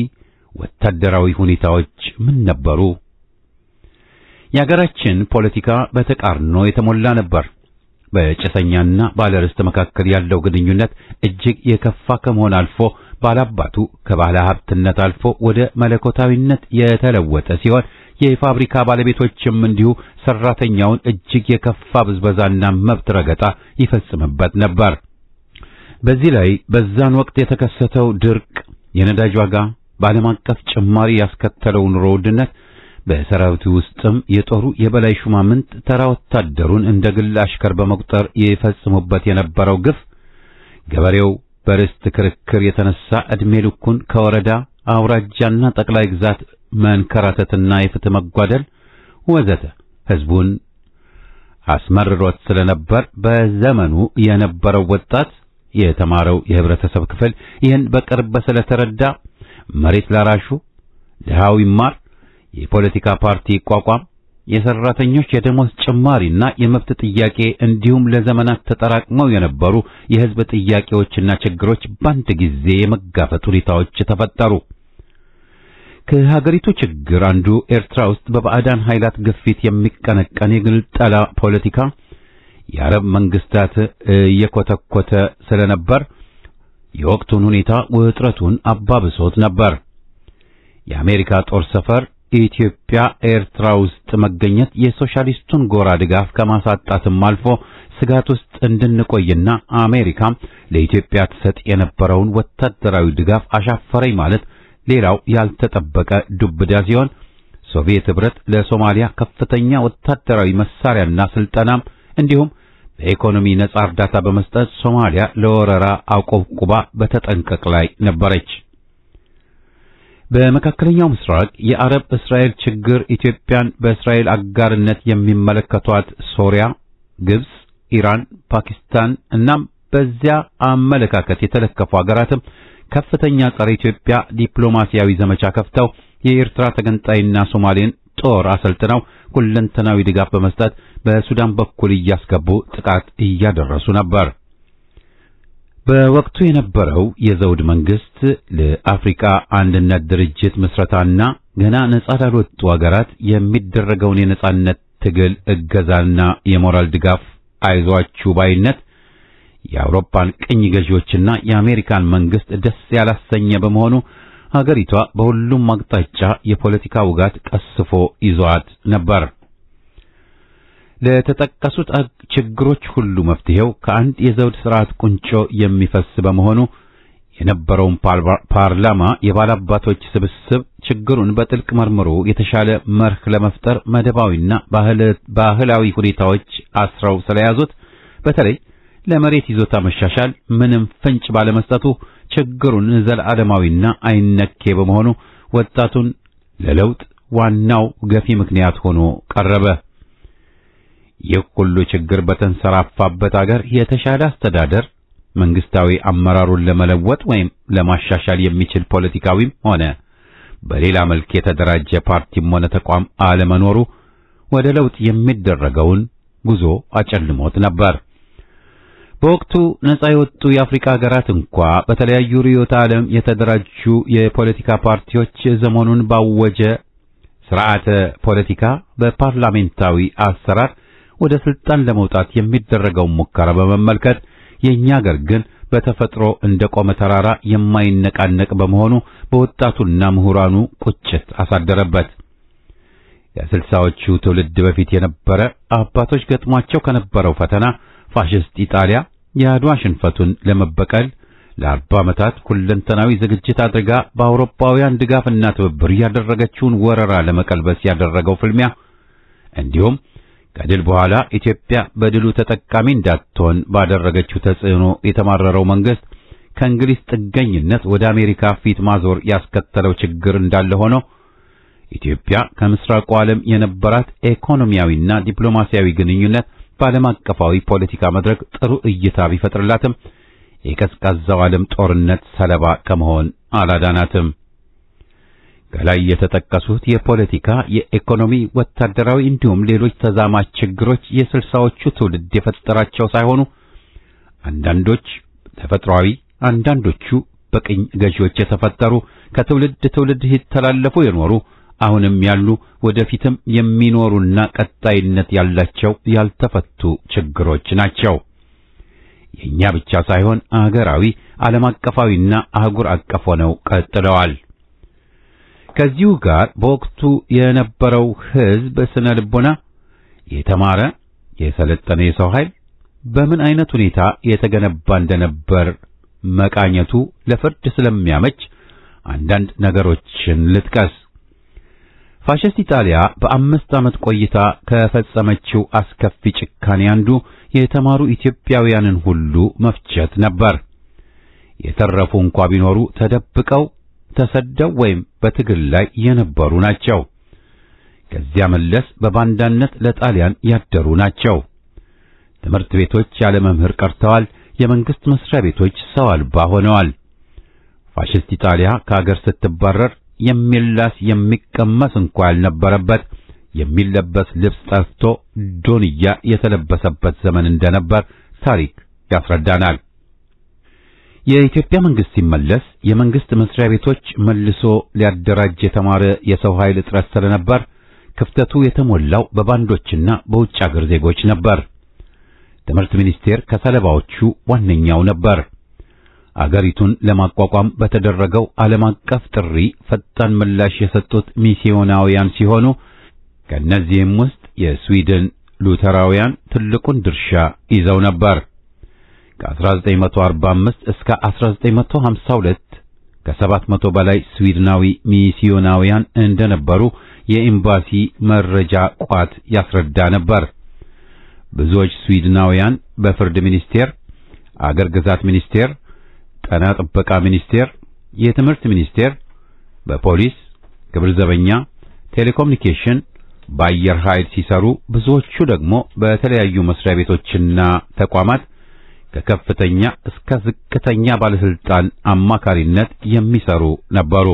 ወታደራዊ ሁኔታዎች ምን ነበሩ? የሀገራችን ፖለቲካ በተቃርኖ የተሞላ ነበር። በጭሰኛና ባለርስት መካከል ያለው ግንኙነት እጅግ የከፋ ከመሆን አልፎ ባላባቱ ከባለ ሀብትነት አልፎ ወደ መለኮታዊነት የተለወጠ ሲሆን የፋብሪካ ባለቤቶችም እንዲሁ ሰራተኛውን እጅግ የከፋ ብዝበዛና መብት ረገጣ ይፈጽምበት ነበር። በዚህ ላይ በዛን ወቅት የተከሰተው ድርቅ፣ የነዳጅ ዋጋ፣ በዓለም አቀፍ ጭማሪ ያስከተለው ኑሮ ውድነት፣ በሰራዊቱ ውስጥም የጦሩ የበላይ ሹማምንት ተራ ወታደሩን እንደ ግል አሽከር በመቁጠር ይፈጽሙበት የነበረው ግፍ፣ ገበሬው በርስት ክርክር የተነሳ ዕድሜ ልኩን ከወረዳ አውራጃና ጠቅላይ ግዛት መንከራተትና የፍትህ መጓደል ወዘተ ህዝቡን አስመርሮት ስለነበር በዘመኑ የነበረው ወጣት የተማረው የህብረተሰብ ክፍል ይህን በቅርብ ስለተረዳ መሬት ላራሹ ድሃው ይማር፣ የፖለቲካ ፓርቲ ይቋቋም፣ የሰራተኞች የደሞዝ ጭማሪና የመብት ጥያቄ እንዲሁም ለዘመናት ተጠራቅመው የነበሩ የህዝብ ጥያቄዎችና ችግሮች በአንድ ጊዜ የመጋፈጥ ሁኔታዎች ተፈጠሩ። ከሀገሪቱ ችግር አንዱ ኤርትራ ውስጥ በባዕዳን ኃይላት ግፊት የሚቀነቀን የግልጠላ ፖለቲካ የአረብ መንግስታት እየኮተኮተ ስለነበር የወቅቱን ሁኔታ ውጥረቱን አባብሶት ነበር። የአሜሪካ ጦር ሰፈር ኢትዮጵያ ኤርትራ ውስጥ መገኘት የሶሻሊስቱን ጎራ ድጋፍ ከማሳጣትም አልፎ ስጋት ውስጥ እንድንቆይና አሜሪካም ለኢትዮጵያ ትሰጥ የነበረውን ወታደራዊ ድጋፍ አሻፈረኝ ማለት ሌላው ያልተጠበቀ ዱብዳ ሲሆን ሶቪየት ህብረት ለሶማሊያ ከፍተኛ ወታደራዊ መሳሪያና ስልጠናም እንዲሁም በኢኮኖሚ ነጻ እርዳታ በመስጠት ሶማሊያ ለወረራ አቆብቁባ በተጠንቀቅ ላይ ነበረች። በመካከለኛው ምስራቅ የአረብ እስራኤል ችግር ኢትዮጵያን በእስራኤል አጋርነት የሚመለከቷት ሶሪያ፣ ግብጽ፣ ኢራን፣ ፓኪስታን እናም በዚያ አመለካከት የተለከፉ ሀገራትም ከፍተኛ ጸረ ኢትዮጵያ ዲፕሎማሲያዊ ዘመቻ ከፍተው የኤርትራ ተገንጣይና ሶማሌን ጦር አሰልጥነው ሁለንተናዊ ድጋፍ በመስጠት በሱዳን በኩል እያስገቡ ጥቃት እያደረሱ ነበር። በወቅቱ የነበረው የዘውድ መንግስት ለአፍሪካ አንድነት ድርጅት መስረታና ገና ነጻ ላልወጡ ሀገራት የሚደረገውን የነጻነት ትግል እገዛና የሞራል ድጋፍ አይዟችሁ ባይነት የአውሮፓን ቅኝ ገዢዎችና የአሜሪካን መንግስት ደስ ያላሰኘ በመሆኑ ሀገሪቷ በሁሉም አቅጣጫ የፖለቲካ ውጋት ቀስፎ ይዟት ነበር። ለተጠቀሱት ችግሮች ሁሉ መፍትሄው ከአንድ የዘውድ ስርዓት ቁንጮ የሚፈስ በመሆኑ የነበረውን ፓርላማ የባላባቶች ስብስብ ችግሩን በጥልቅ መርምሮ የተሻለ መርህ ለመፍጠር መደባዊና ባህላዊ ሁኔታዎች አስረው ስለያዙት በተለይ ለመሬት ይዞታ መሻሻል ምንም ፍንጭ ባለመስጠቱ ችግሩን ዘላለማዊና አይነኬ በመሆኑ ወጣቱን ለለውጥ ዋናው ገፊ ምክንያት ሆኖ ቀረበ። ይህ ሁሉ ችግር በተንሰራፋበት አገር የተሻለ አስተዳደር መንግስታዊ አመራሩን ለመለወጥ ወይም ለማሻሻል የሚችል ፖለቲካዊም ሆነ በሌላ መልክ የተደራጀ ፓርቲም ሆነ ተቋም አለመኖሩ ወደ ለውጥ የሚደረገውን ጉዞ አጨልሞት ነበር። በወቅቱ ነጻ የወጡ የአፍሪካ ሀገራት እንኳ በተለያዩ ርዕዮተ ዓለም የተደራጁ የፖለቲካ ፓርቲዎች ዘመኑን ባወጀ ስርዓተ ፖለቲካ በፓርላሜንታዊ አሰራር ወደ ስልጣን ለመውጣት የሚደረገውን ሙከራ በመመልከት የኛ ሀገር ግን በተፈጥሮ እንደቆመ ተራራ የማይነቃነቅ በመሆኑ በወጣቱና ምሁራኑ ቁጭት አሳደረበት። የስልሳዎቹ ትውልድ በፊት የነበረ አባቶች ገጥሟቸው ከነበረው ፈተና ፋሽስት ኢጣሊያ የአድዋ ሽንፈቱን ለመበቀል ለ40 ዓመታት ሁለንተናዊ ዝግጅት አድርጋ በአውሮፓውያን ድጋፍና ትብብር ያደረገችውን ወረራ ለመቀልበስ ያደረገው ፍልሚያ እንዲሁም ከድል በኋላ ኢትዮጵያ በድሉ ተጠቃሚ እንዳትሆን ባደረገችው ተጽዕኖ የተማረረው መንግስት ከእንግሊዝ ጥገኝነት ወደ አሜሪካ ፊት ማዞር ያስከተለው ችግር እንዳለ ሆኖ ኢትዮጵያ ከምስራቁ ዓለም የነበራት ኢኮኖሚያዊና ዲፕሎማሲያዊ ግንኙነት በዓለም አቀፋዊ ፖለቲካ መድረክ ጥሩ እይታ ቢፈጥርላትም የቀዝቃዛው ዓለም ጦርነት ሰለባ ከመሆን አላዳናትም። ከላይ የተጠቀሱት የፖለቲካ፣ የኢኮኖሚ፣ ወታደራዊ እንዲሁም ሌሎች ተዛማች ችግሮች የስልሳዎቹ ትውልድ የፈጠራቸው ሳይሆኑ አንዳንዶች ተፈጥሯዊ፣ አንዳንዶቹ በቅኝ ገዢዎች የተፈጠሩ ከትውልድ ትውልድ ሲተላለፉ የኖሩ አሁንም ያሉ ወደፊትም የሚኖሩና ቀጣይነት ያላቸው ያልተፈቱ ችግሮች ናቸው። የኛ ብቻ ሳይሆን አገራዊ፣ ዓለም አቀፋዊና አህጉር አቀፍ ሆነው ቀጥለዋል። ከዚሁ ጋር በወቅቱ የነበረው ሕዝብ ስነ ልቦና የተማረ የሰለጠነ የሰው ኃይል በምን አይነት ሁኔታ የተገነባ እንደነበር መቃኘቱ ለፍርድ ስለሚያመች አንዳንድ ነገሮችን ልጥቀስ። ፋሽስት ኢጣሊያ በ5 ዓመት ቆይታ ከፈጸመችው አስከፊ ጭካኔ አንዱ የተማሩ ኢትዮጵያውያንን ሁሉ መፍጀት ነበር። የተረፉ እንኳ ቢኖሩ ተደብቀው ተሰደው ወይም በትግል ላይ የነበሩ ናቸው። ከዚያ መለስ በባንዳነት ለጣሊያን ያደሩ ናቸው። ትምህርት ቤቶች ያለ መምህር ቀርተዋል። የመንግስት መስሪያ ቤቶች ሰው አልባ ሆነዋል። ፋሽስት ኢጣሊያ ከሀገር ስትባረር የሚላስ የሚቀመስ እንኳ ያልነበረበት የሚለበስ ልብስ ጠፍቶ ዶንያ የተለበሰበት ዘመን እንደነበር ታሪክ ያስረዳናል። የኢትዮጵያ መንግስት ሲመለስ የመንግስት መስሪያ ቤቶች መልሶ ሊያደራጅ የተማረ የሰው ኃይል እጥረት ስለነበር ክፍተቱ የተሞላው በባንዶችና በውጭ አገር ዜጎች ነበር። ትምህርት ሚኒስቴር ከሰለባዎቹ ዋነኛው ነበር። አገሪቱን ለማቋቋም በተደረገው ዓለም አቀፍ ጥሪ ፈጣን ምላሽ የሰጡት ሚስዮናውያን ሲሆኑ ከእነዚህም ውስጥ የስዊድን ሉተራውያን ትልቁን ድርሻ ይዘው ነበር። ከ1945 እስከ 1952 ከ700 በላይ ስዊድናዊ ሚስዮናውያን እንደነበሩ የኤምባሲ መረጃ ቋት ያስረዳ ነበር። ብዙዎች ስዊድናውያን በፍርድ ሚኒስቴር፣ አገር ግዛት ሚኒስቴር፣ ጤና ጥበቃ ሚኒስቴር፣ የትምህርት ሚኒስቴር፣ በፖሊስ፣ ግብር ዘበኛ፣ ቴሌኮሙኒኬሽን፣ በአየር ኃይል ሲሰሩ፣ ብዙዎቹ ደግሞ በተለያዩ መስሪያ ቤቶችና ተቋማት ከከፍተኛ እስከ ዝቅተኛ ባለስልጣን አማካሪነት የሚሰሩ ነበሩ።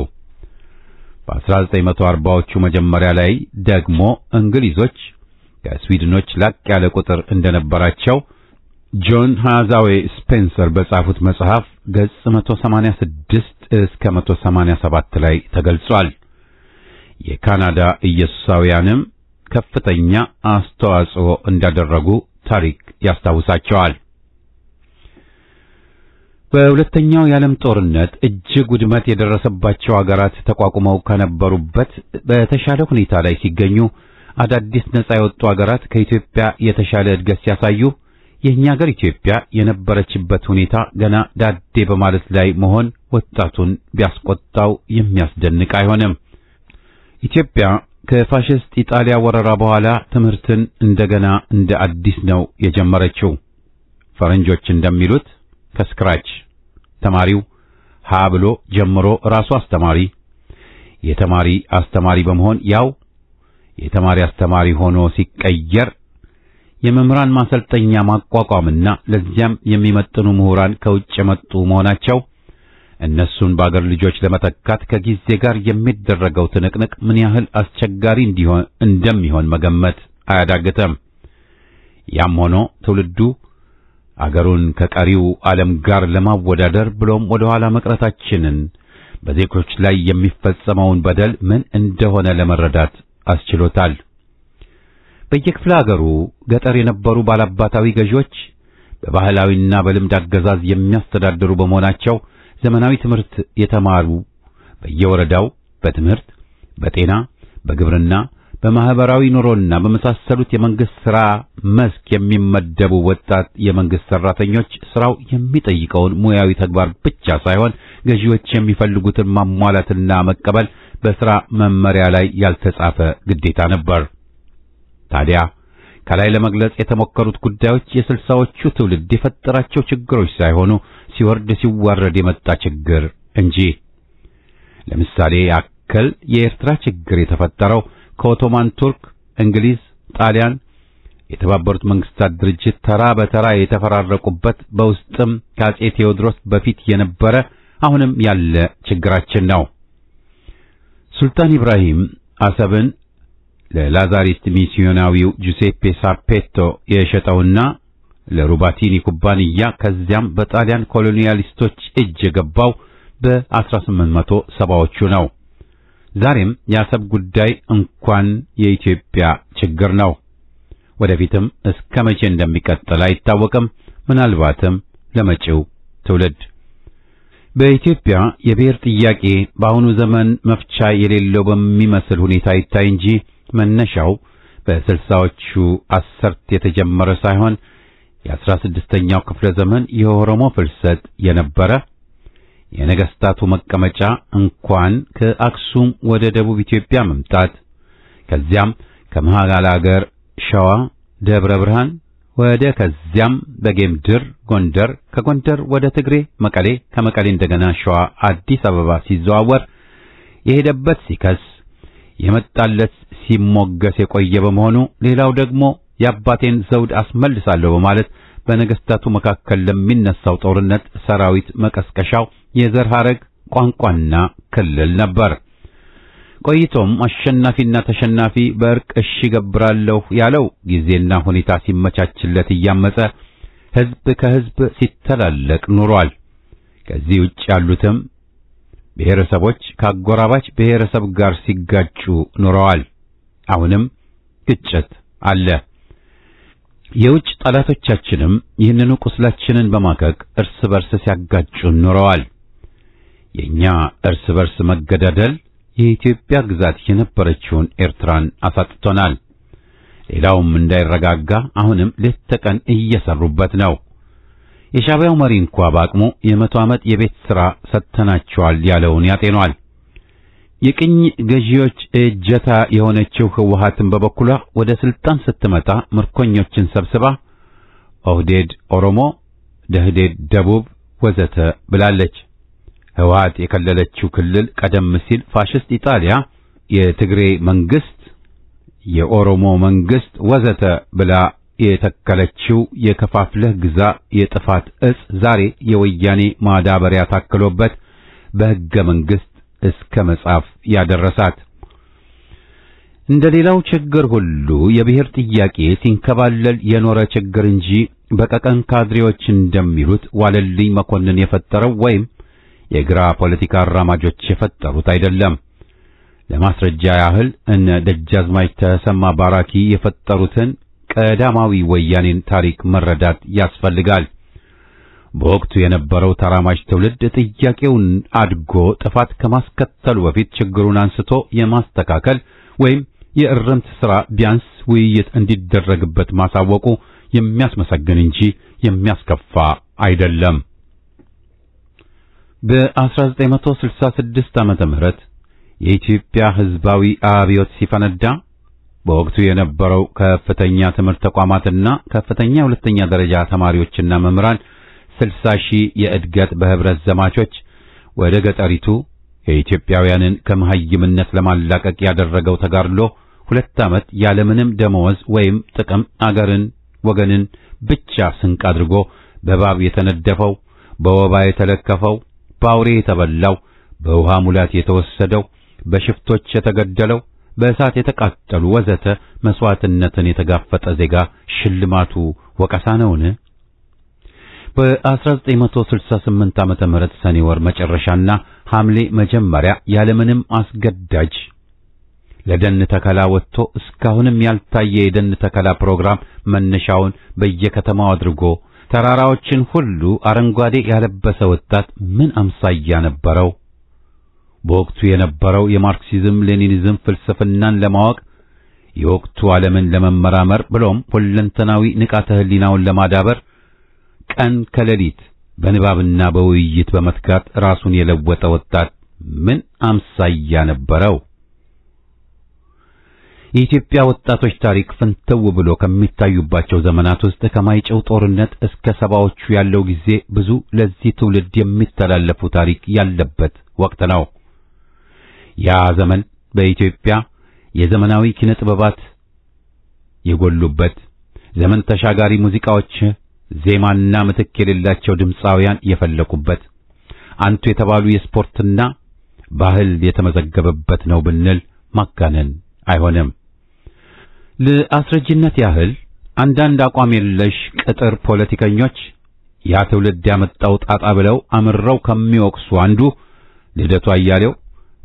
በ1940ዎቹ መጀመሪያ ላይ ደግሞ እንግሊዞች ከስዊድኖች ላቅ ያለ ቁጥር እንደነበራቸው ጆን ሃዛዌ ስፔንሰር በጻፉት መጽሐፍ ገጽ 186 እስከ 187 ላይ ተገልጿል። የካናዳ ኢየሱሳውያንም ከፍተኛ አስተዋጽኦ እንዳደረጉ ታሪክ ያስታውሳቸዋል። በሁለተኛው የዓለም ጦርነት እጅግ ውድመት የደረሰባቸው አገራት ተቋቁመው ከነበሩበት በተሻለ ሁኔታ ላይ ሲገኙ አዳዲስ ነጻ የወጡ አገራት ከኢትዮጵያ የተሻለ እድገት ሲያሳዩ የኛ ሀገር ኢትዮጵያ የነበረችበት ሁኔታ ገና ዳዴ በማለት ላይ መሆን ወጣቱን ቢያስቆጣው የሚያስደንቅ አይሆንም። ኢትዮጵያ ከፋሽስት ኢጣሊያ ወረራ በኋላ ትምህርትን እንደገና እንደ አዲስ ነው የጀመረችው። ፈረንጆች እንደሚሉት ከስክራች ተማሪው ሀ ብሎ ጀምሮ ራሱ አስተማሪ፣ የተማሪ አስተማሪ በመሆን ያው የተማሪ አስተማሪ ሆኖ ሲቀየር የመምህራን ማሰልጠኛ ማቋቋምና ለዚያም የሚመጥኑ ምሁራን ከውጭ የመጡ መሆናቸው እነሱን በአገር ልጆች ለመተካት ከጊዜ ጋር የሚደረገው ትንቅንቅ ምን ያህል አስቸጋሪ እንደሚሆን መገመት አያዳግተም። ያም ሆኖ ትውልዱ አገሩን ከቀሪው ዓለም ጋር ለማወዳደር ብሎም ወደ ኋላ መቅረታችንን በዜጎች ላይ የሚፈጸመውን በደል ምን እንደሆነ ለመረዳት አስችሎታል። በየክፍለ ሀገሩ ገጠር የነበሩ ባላባታዊ ገዢዎች በባህላዊና በልምድ አገዛዝ የሚያስተዳድሩ በመሆናቸው ዘመናዊ ትምህርት የተማሩ በየወረዳው በትምህርት፣ በጤና፣ በግብርና፣ በማህበራዊ ኑሮና በመሳሰሉት የመንግስት ሥራ መስክ የሚመደቡ ወጣት የመንግስት ሰራተኞች ስራው የሚጠይቀውን ሙያዊ ተግባር ብቻ ሳይሆን ገዢዎች የሚፈልጉትን ማሟላትና መቀበል በሥራ መመሪያ ላይ ያልተጻፈ ግዴታ ነበር። ታዲያ ከላይ ለመግለጽ የተሞከሩት ጉዳዮች የስልሳዎቹ ትውልድ የፈጠራቸው ችግሮች ሳይሆኑ ሲወርድ ሲዋረድ የመጣ ችግር እንጂ። ለምሳሌ ያክል የኤርትራ ችግር የተፈጠረው ከኦቶማን ቱርክ፣ እንግሊዝ፣ ጣሊያን፣ የተባበሩት መንግስታት ድርጅት ተራ በተራ የተፈራረቁበት በውስጥም ከአጼ ቴዎድሮስ በፊት የነበረ አሁንም ያለ ችግራችን ነው። ሱልጣን ኢብራሂም አሰብን ለላዛሪስት ሚስዮናዊው ጁሴፔ ሳፔቶ የሸጠውና ለሩባቲኒ ኩባንያ ከዚያም በጣሊያን ኮሎኒያሊስቶች እጅ የገባው በ1870ዎቹ ነው። ዛሬም የአሰብ ጉዳይ እንኳን የኢትዮጵያ ችግር ነው። ወደፊትም እስከ መቼ እንደሚቀጥል አይታወቅም። ምናልባትም ለመጪው ትውልድ በኢትዮጵያ የብሔር ጥያቄ በአሁኑ ዘመን መፍቻ የሌለው በሚመስል ሁኔታ ይታይ እንጂ መነሻው በ60ዎቹ አስርት የተጀመረ ሳይሆን የ16ኛው ክፍለ ዘመን የኦሮሞ ፍልሰት የነበረ የነገስታቱ መቀመጫ እንኳን ከአክሱም ወደ ደቡብ ኢትዮጵያ መምጣት ከዚያም ከመሃል አገር ሸዋ ደብረ ብርሃን ወደ ከዚያም በጌምድር ጎንደር ከጎንደር ወደ ትግሬ መቀሌ ከመቀሌ እንደገና ሸዋ አዲስ አበባ ሲዘዋወር የሄደበት ሲከስ የመጣለት ሲሞገስ የቆየ በመሆኑ ሌላው ደግሞ የአባቴን ዘውድ አስመልሳለሁ በማለት በነገስታቱ መካከል ለሚነሳው ጦርነት ሰራዊት መቀስቀሻው የዘር ሐረግ ቋንቋና ክልል ነበር። ቆይቶም አሸናፊና ተሸናፊ በእርቅ እሺ ገብራለሁ ያለው ጊዜና ሁኔታ ሲመቻችለት እያመጸ ህዝብ ከህዝብ ሲተላለቅ ኑሯል። ከዚህ ውጭ ያሉትም ብሔረሰቦች ከአጎራባች ብሔረሰብ ጋር ሲጋጩ ኑረዋል። አሁንም ግጭት አለ። የውጭ ጠላቶቻችንም ይህንኑ ቁስላችንን በማከክ እርስ በርስ ሲያጋጩ ኑረዋል። የኛ እርስ በርስ መገዳደል የኢትዮጵያ ግዛት የነበረችውን ኤርትራን አሳጥቶናል። ሌላውም እንዳይረጋጋ አሁንም ሌት ተቀን እየሰሩበት ነው። የሻዕቢያው መሪ እንኳ በአቅሙ የ100 ዓመት የቤት ሥራ ሰጥተናቸዋል ያለውን ያጤኗል። የቅኝ ገዢዎች እጀታ የሆነችው ህወሓትን በበኩሏ ወደ ስልጣን ስትመጣ ምርኮኞችን ሰብስባ ኦህዴድ ኦሮሞ፣ ደህዴድ ደቡብ ወዘተ ብላለች። ህወሓት የከለለችው ክልል ቀደም ሲል ፋሽስት ኢጣሊያ የትግሬ መንግስት፣ የኦሮሞ መንግስት ወዘተ ብላ የተከለችው የከፋፍለህ ግዛ የጥፋት እጽ ዛሬ የወያኔ ማዳበሪያ ታክሎበት በሕገ መንግስት እስከ መጻፍ ያደረሳት። እንደሌላው ችግር ሁሉ የብሔር ጥያቄ ሲንከባለል የኖረ ችግር እንጂ በቀቀን ካድሬዎች እንደሚሉት ዋለልኝ መኮንን የፈጠረው ወይም የግራ ፖለቲካ አራማጆች የፈጠሩት አይደለም። ለማስረጃ ያህል እነ ደጃዝማች ተሰማ ባራኪ የፈጠሩትን ቀዳማዊ ወያኔን ታሪክ መረዳት ያስፈልጋል። በወቅቱ የነበረው ተራማጅ ትውልድ ጥያቄውን አድጎ ጥፋት ከማስከተሉ በፊት ችግሩን አንስቶ የማስተካከል ወይም የእርምት ሥራ ቢያንስ ውይይት እንዲደረግበት ማሳወቁ የሚያስመሰግን እንጂ የሚያስከፋ አይደለም። በ1966 ዓመተ ምህረት የኢትዮጵያ ሕዝባዊ አብዮት ሲፈነዳ በወቅቱ የነበረው ከፍተኛ ትምህርት ተቋማትና ከፍተኛ ሁለተኛ ደረጃ ተማሪዎችና መምህራን 60,000 የእድገት በህብረት ዘማቾች ወደ ገጠሪቱ የኢትዮጵያውያንን ከመሐይምነት ለማላቀቅ ያደረገው ተጋድሎ 2 ዓመት ያለምንም ደመወዝ ወይም ጥቅም አገርን ወገንን ብቻ ስንቅ አድርጎ በባብ የተነደፈው፣ በወባ የተለከፈው፣ በአውሬ የተበላው፣ በውሃ ሙላት የተወሰደው፣ በሽፍቶች የተገደለው፣ በእሳት የተቃጠሉ ወዘተ መስዋዕትነትን የተጋፈጠ ዜጋ ሽልማቱ ወቀሳ ነውን? በ1968 ዓመተ ምህረት ሰኔ ወር መጨረሻና ሐምሌ መጀመሪያ ያለምንም አስገዳጅ ለደን ተከላ ወጥቶ እስካሁንም ያልታየ የደን ተከላ ፕሮግራም መነሻውን በየከተማው አድርጎ ተራራዎችን ሁሉ አረንጓዴ ያለበሰ ወጣት ምን አምሳያ ነበረው? በወቅቱ የነበረው የማርክሲዝም ሌኒኒዝም ፍልስፍናን ለማወቅ የወቅቱ ዓለምን ለመመራመር ብሎም ሁለንተናዊ ንቃተ ህሊናውን ለማዳበር ቀን ከሌሊት በንባብና በውይይት በመትጋት ራሱን የለወጠ ወጣት ምን አምሳያ ነበረው? የኢትዮጵያ ወጣቶች ታሪክ ፍንትው ብሎ ከሚታዩባቸው ዘመናት ውስጥ ከማይጨው ጦርነት እስከ ሰባዎቹ ያለው ጊዜ ብዙ ለዚህ ትውልድ የሚተላለፉ ታሪክ ያለበት ወቅት ነው። ያ ዘመን በኢትዮጵያ የዘመናዊ ኪነ ጥበባት የጎሉበት፣ ዘመን ተሻጋሪ ሙዚቃዎች፣ ዜማና ምትክ የሌላቸው ድምፃውያን የፈለቁበት፣ አንቱ የተባሉ የስፖርትና ባህል የተመዘገበበት ነው ብንል ማጋነን አይሆንም። ለአስረጅነት ያህል አንዳንድ አቋም የለሽ ቅጥር ፖለቲከኞች ያ ትውልድ ያመጣው ጣጣ ብለው አምረው ከሚወቅሱ አንዱ ልደቱ አያሌው፣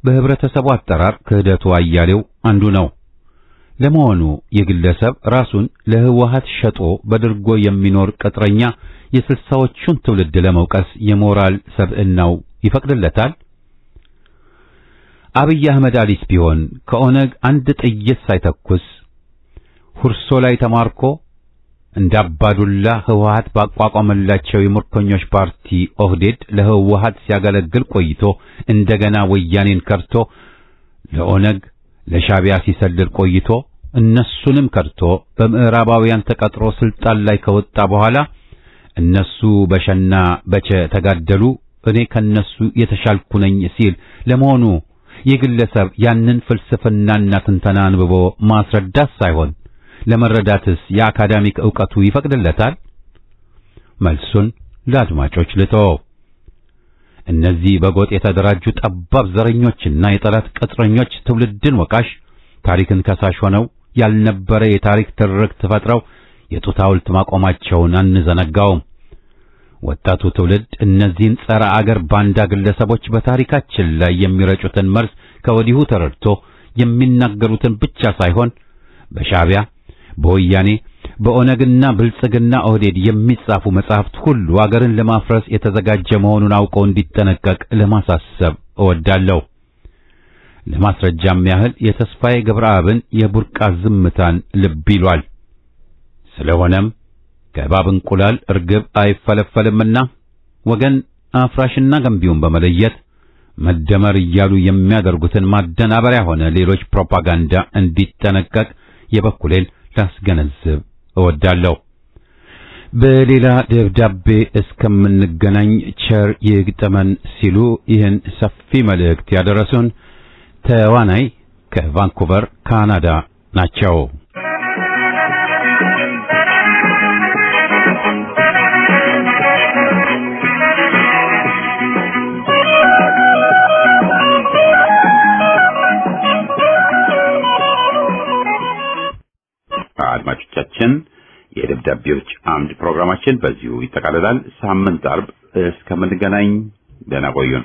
በህብረተሰቡ አጠራር ክህደቱ አያሌው አንዱ ነው። ለመሆኑ የግለሰብ ራሱን ለህወሓት ሸጦ በድርጎ የሚኖር ቅጥረኛ የስልሳዎቹን ትውልድ ለመውቀስ የሞራል ሰብዕናው ይፈቅድለታል? አብይ አህመድ አሊስ ቢሆን ከኦነግ አንድ ጥይት ሳይተኩስ ሁርሶ ላይ ተማርኮ እንዳባዱላ ህወሓት ባቋቋመላቸው የምርኮኞች ፓርቲ ኦህዴድ ለህወሓት ሲያገለግል ቆይቶ እንደገና ወያኔን ከርቶ ለኦነግ ለሻቢያ ሲሰልል ቆይቶ እነሱንም ከርቶ በምዕራባውያን ተቀጥሮ ስልጣን ላይ ከወጣ በኋላ እነሱ በሸና በቸ ተጋደሉ፣ እኔ ከነሱ የተሻልኩ ነኝ ሲል ለመሆኑ የግለሰብ ያንን ፍልስፍናና ትንተና አንብቦ ማስረዳት ሳይሆን ለመረዳትስ የአካዳሚክ ዕውቀቱ ይፈቅድለታል? መልሱን ለአድማጮች ልተው። እነዚህ በጎጥ የተደራጁ ጠባብ ዘረኞችና የጠላት ቅጥረኞች ትውልድን ወቃሽ፣ ታሪክን ከሳሽ ሆነው ያልነበረ የታሪክ ትርክት ፈጥረው የጡት ሐውልት ማቆማቸውን አንዘነጋውም። ወጣቱ ትውልድ እነዚህን ጸረ አገር ባንዳ ግለሰቦች በታሪካችን ላይ የሚረጩትን መርዝ ከወዲሁ ተረድቶ የሚናገሩትን ብቻ ሳይሆን በሻቢያ፣ በወያኔ፣ በኦነግና ብልጽግና ኦህዴድ የሚጻፉ መጻሕፍት ሁሉ አገርን ለማፍረስ የተዘጋጀ መሆኑን አውቆ እንዲጠነቀቅ ለማሳሰብ እወዳለሁ። ለማስረጃም ያህል የተስፋዬ ገብረአብን የቡርቃ ዝምታን ልብ ይሏል። ስለሆነም ከእባብ እንቁላል እርግብ አይፈለፈልምና ወገን አፍራሽና ገንቢውን በመለየት መደመር እያሉ የሚያደርጉትን ማደናበሪያ ሆነ ሌሎች ፕሮፓጋንዳ እንዲጠነቀቅ የበኩሌን ላስገነዝብ እወዳለሁ። በሌላ ደብዳቤ እስከምንገናኝ ቸር ይግጠመን ሲሉ ይህን ሰፊ መልእክት ያደረሱን ተዋናይ ከቫንኩቨር ካናዳ ናቸው። አድማጮቻችን የደብዳቤዎች አምድ ፕሮግራማችን በዚሁ ይጠቃልላል። ሳምንት አርብ እስከምንገናኝ ደህና ቆዩን።